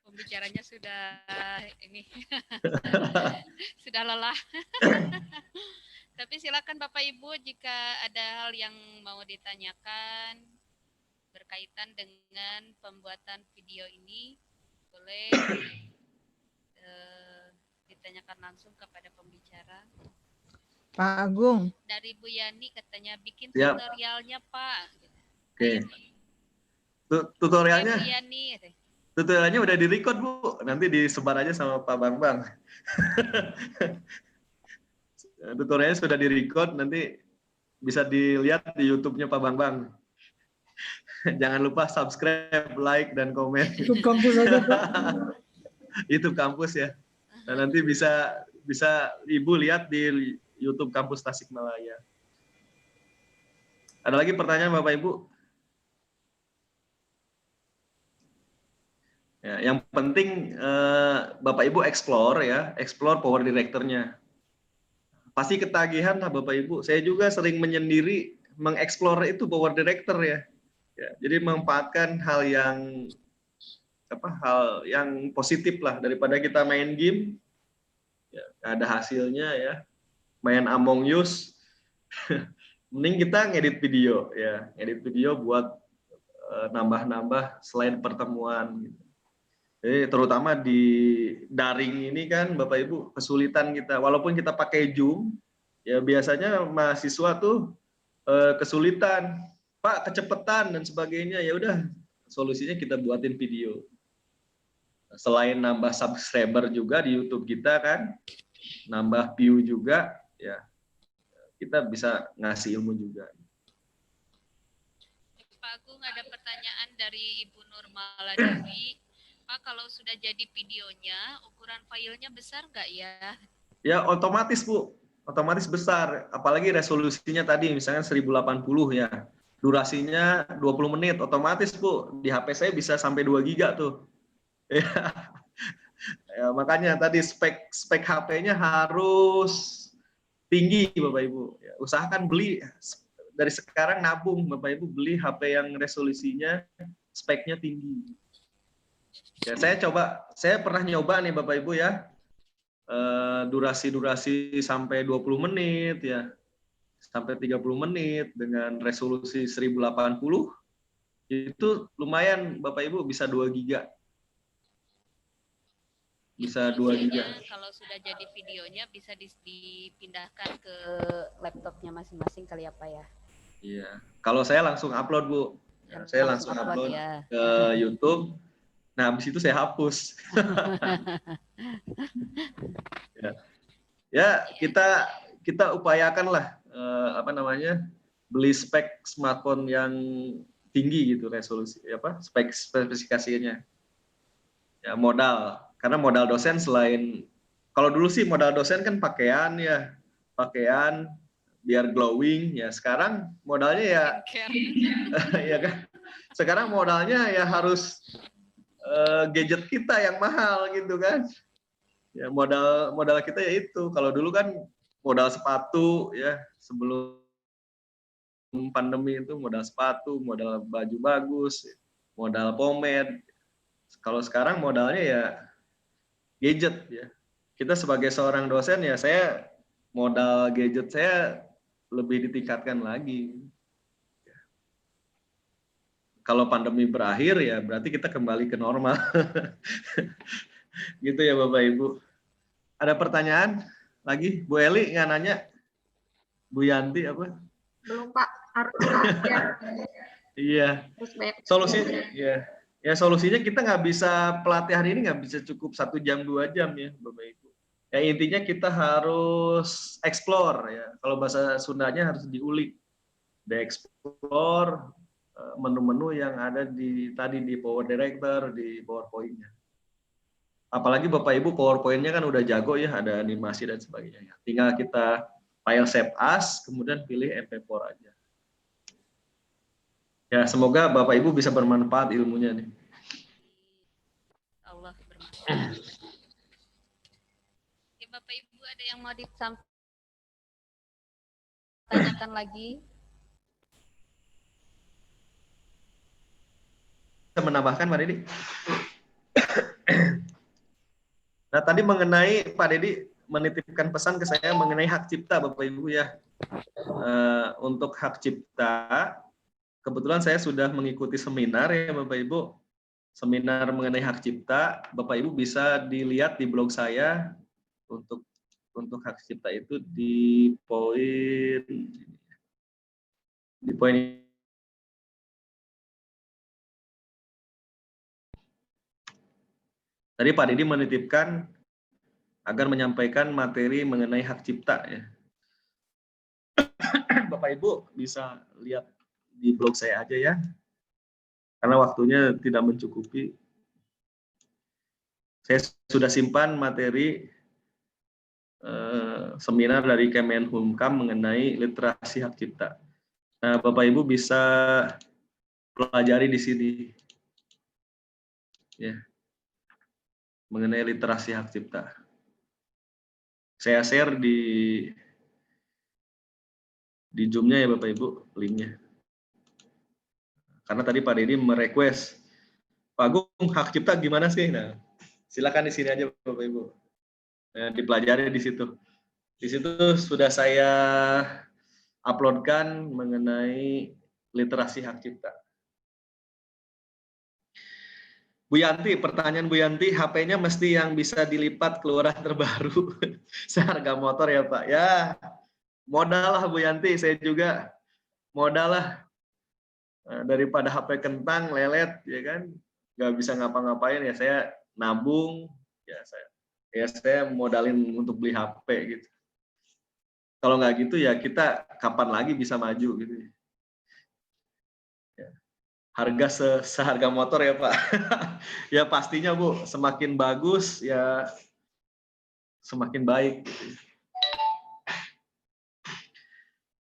Pembicaranya sudah ini sudah lelah. Tapi silakan Bapak Ibu jika ada hal yang mau ditanyakan berkaitan dengan pembuatan video ini, boleh ditanyakan langsung kepada pembicara. Pak Agung. Dari Bu Yani katanya bikin Siap. tutorialnya Pak. Oke. Tutorialnya. Bu Yani. Tutorialnya udah di-record, Bu. Nanti disebar aja sama Pak Bambang. Tutorialnya sudah di-record, nanti bisa dilihat di YouTube-nya Pak Bambang. Jangan lupa subscribe, like, dan komen. YouTube kampus aja, Pak. YouTube kampus ya. Nah, nanti bisa Ibu lihat di YouTube Kampus Tasikmalaya. Ada lagi pertanyaan Bapak Ibu? Ya, yang penting Bapak Ibu explore Power Director-nya. Pasti ketagihan lah Bapak Ibu. Saya juga sering menyendiri mengeksplor itu Power Director ya. Jadi memanfaatkan hal yang positif lah daripada kita main game. Ya, ada hasilnya ya. Main Among Us. Mending kita ngedit video ya. Ngedit video buat nambah-nambah selain pertemuan gitu. Jadi terutama di daring ini kan Bapak Ibu kesulitan kita, walaupun kita pakai Zoom, ya biasanya mahasiswa tuh kesulitan, Pak kecepatan dan sebagainya, ya udah solusinya kita buatin video. Selain nambah subscriber juga di YouTube kita kan, nambah view juga, ya kita bisa ngasih ilmu juga. Pak Agung ada pertanyaan dari Ibu Nurmala Dewi. Pak, kalau sudah jadi videonya, ukuran filenya besar nggak ya? Ya, otomatis, Bu. Otomatis besar. Apalagi resolusinya tadi, misalnya 1080 ya. Durasinya 20 menit, otomatis, Bu. Di HP saya bisa sampai 2 giga tuh. Ya, makanya tadi spek HP-nya harus tinggi, Bapak Ibu. Ya, usahakan beli, dari sekarang nabung, Bapak Ibu, beli HP yang resolusinya, speknya tinggi. Ya, saya pernah nyoba nih Bapak Ibu ya, durasi sampai 20 menit ya, sampai 30 menit dengan resolusi 1080, itu lumayan Bapak Ibu, bisa 2 giga. Bisa 2 giga. Kalau sudah jadi videonya bisa dipindahkan ke laptopnya masing-masing kali apa ya? Iya, kalau saya langsung upload Bu, ya, saya langsung upload ya ke YouTube. Nah, habis itu saya hapus. Ya, kita upayakanlah beli spek smartphone yang tinggi gitu resolusi spesifikasinya. Ya, modal. Karena modal dosen selain kalau dulu sih modal dosen kan pakaian biar glowing ya. Sekarang modalnya ya ya kan. Sekarang modalnya ya harus gadget kita yang mahal gitu kan. Ya modal kita ya itu. Kalau dulu kan modal sepatu ya, sebelum pandemi itu modal sepatu, modal baju bagus, modal pomade. Kalau sekarang modalnya ya gadget ya. Kita sebagai seorang dosen ya, saya modal gadget saya lebih ditingkatkan lagi. Kalau pandemi berakhir ya berarti kita kembali ke normal. Gitu ya Bapak Ibu. Ada pertanyaan lagi? Bu Eli nggak nanya? Bu Yanti apa? Belum Pak, harus ya. Iya. Solusinya kita nggak bisa, pelatihan ini nggak bisa cukup 1 jam 2 jam ya Bapak Ibu. Ya intinya kita harus explore ya. Kalau bahasa Sundanya harus diulik, di-explore menu-menu yang ada di Power Director, di PowerPoint-nya. Apalagi Bapak Ibu PowerPoint-nya kan udah jago ya, ada animasi dan sebagainya. Tinggal kita file save as, kemudian pilih MP4 aja. Ya, semoga Bapak Ibu bisa bermanfaat ilmunya nih. Allah bermanfaat. Oke, Bapak Ibu ada yang mau ditanyakan lagi? menambahkan Pak Dedi? Nah, tadi mengenai Pak Dedi menitipkan pesan ke saya mengenai hak cipta Bapak Ibu ya. Untuk hak cipta, kebetulan saya sudah mengikuti seminar ya Bapak Ibu. Seminar mengenai hak cipta, Bapak Ibu bisa dilihat di blog saya untuk hak cipta itu di poin tadi Pak Didi menitipkan agar menyampaikan materi mengenai hak cipta ya. Bapak Ibu bisa lihat di blog saya aja ya. Karena waktunya tidak mencukupi. Saya sudah simpan materi seminar dari Kemenhumkam mengenai literasi hak cipta. Nah, Bapak Ibu bisa pelajari di sini. Ya. Mengenai literasi hak cipta. Saya share di Zoom-nya ya Bapak Ibu, linknya. Karena tadi Pak Dedi merequest, Pak Agung hak cipta gimana sih? Nah, silakan di sini aja Bapak Ibu. Dipelajari di situ. Di situ sudah saya uploadkan mengenai literasi hak cipta. Bu Yanti, pertanyaan Bu Yanti, HP-nya mesti yang bisa dilipat keluaran terbaru. Seharga motor ya Pak. Ya, modal lah Bu Yanti, saya juga modal lah. Daripada HP kentang, lelet, ya kan, nggak bisa ngapa-ngapain ya saya nabung, ya saya modalin untuk beli HP gitu. Kalau nggak gitu ya kita kapan lagi bisa maju gitu. Ya. Harga seharga motor ya Pak. Ya pastinya Bu, semakin bagus ya semakin baik. Gitu.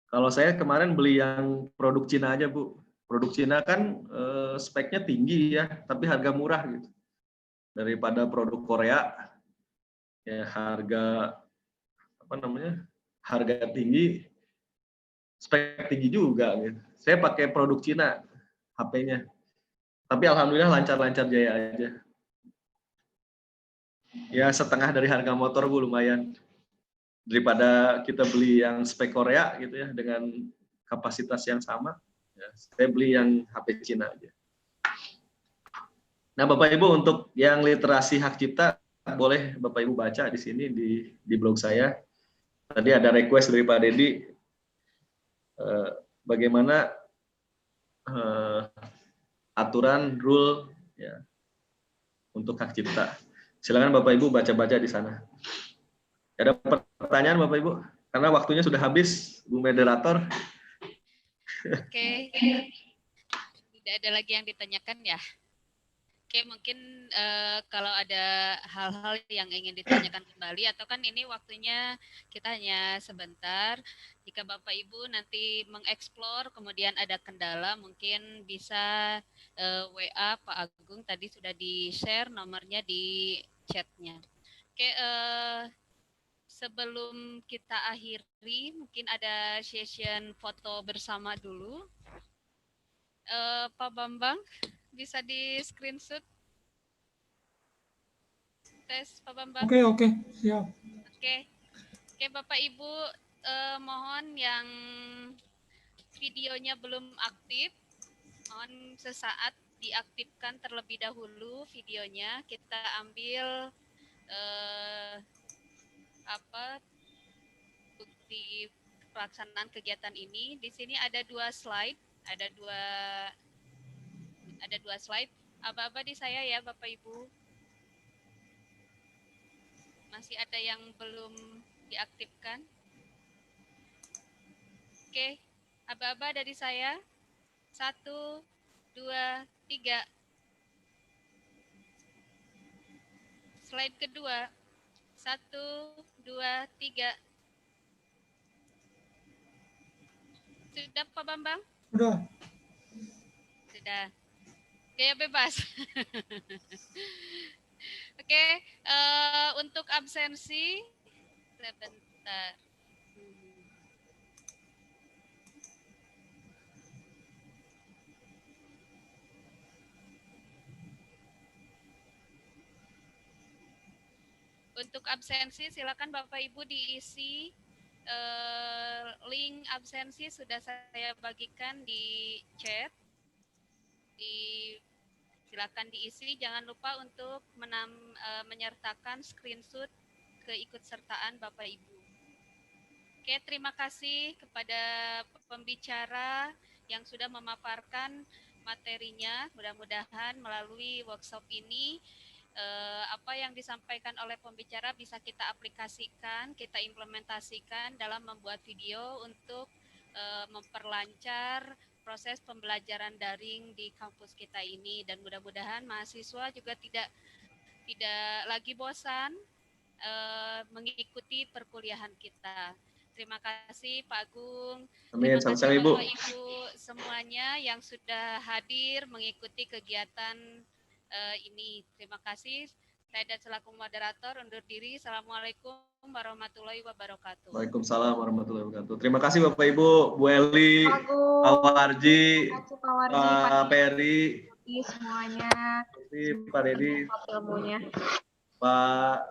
Kalau saya kemarin beli yang produk Cina aja Bu. Produk Cina kan speknya tinggi ya, tapi harga murah gitu. Daripada produk Korea, ya harga harga tinggi, spek tinggi juga. Gitu. Saya pakai produk Cina, HP-nya. Tapi alhamdulillah lancar-lancar jaya aja. Ya setengah dari harga motor Bu, lumayan. Daripada kita beli yang spek Korea gitu ya, dengan kapasitas yang sama, ya, saya beli yang HP Cina aja. Nah Bapak Ibu untuk yang literasi hak cipta, boleh Bapak Ibu baca di sini di blog saya. Tadi ada request dari Pak Dedi, bagaimana aturan rule ya, untuk hak cipta. Silakan Bapak Ibu baca-baca di sana. Ada pertanyaan Bapak Ibu? Karena waktunya sudah habis, Bu Moderator. Oke. Tidak ada lagi yang ditanyakan ya? Oke, mungkin kalau ada hal-hal yang ingin ditanyakan kembali, atau kan ini waktunya kita hanya sebentar. Jika Bapak Ibu nanti mengeksplor, kemudian ada kendala, mungkin bisa WA Pak Agung, tadi sudah di-share nomornya di chatnya. Oke, sebelum kita akhiri, mungkin ada session foto bersama dulu. Pak Bambang, bisa di screenshot tes Pak Bambang. Oke, siap. Oke Bapak Ibu, mohon yang videonya belum aktif, mohon sesaat diaktifkan terlebih dahulu videonya. Kita ambil bukti pelaksanaan kegiatan ini. Di sini ada dua slide, ada dua slide. Aba-aba di saya ya Bapak Ibu. Masih ada yang belum diaktifkan. Oke, aba-aba dari saya. 1, 2, 3. Slide kedua. 1, 2, 3. Sudah Pak Bambang? Sudah. Sudah. Gaya bebas. Oke, untuk absensi sebentar. Untuk absensi silakan Bapak Ibu diisi link absensi sudah saya bagikan di chat. Silakan diisi. Jangan lupa untuk menyertakan screenshot keikutsertaan Bapak Ibu. Oke, terima kasih kepada pembicara yang sudah memaparkan materinya. Mudah-mudahan melalui workshop ini apa yang disampaikan oleh pembicara bisa kita aplikasikan, kita implementasikan dalam membuat video untuk memperlancar proses pembelajaran daring di kampus kita ini, dan mudah-mudahan mahasiswa juga tidak lagi bosan mengikuti perkuliahan kita. Terima kasih Pak Agung. Amin. Terima kasih Sama-sama, Ibu. Bapak Ibu semuanya yang sudah hadir mengikuti kegiatan ini. Terima kasih. Saya dan selaku moderator undur diri. Assalamualaikum warahmatullahi wabarakatuh. Waalaikumsalam warahmatullahi wabarakatuh. Terima kasih Bapak Ibu, Bu Eli, Pak Warji, Pak Peri, semuanya. Pak Dedi, Ilmunya. Pak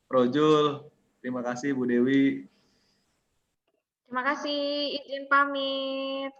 Projul. Terima kasih Bu Dewi. Terima kasih, izin pamit.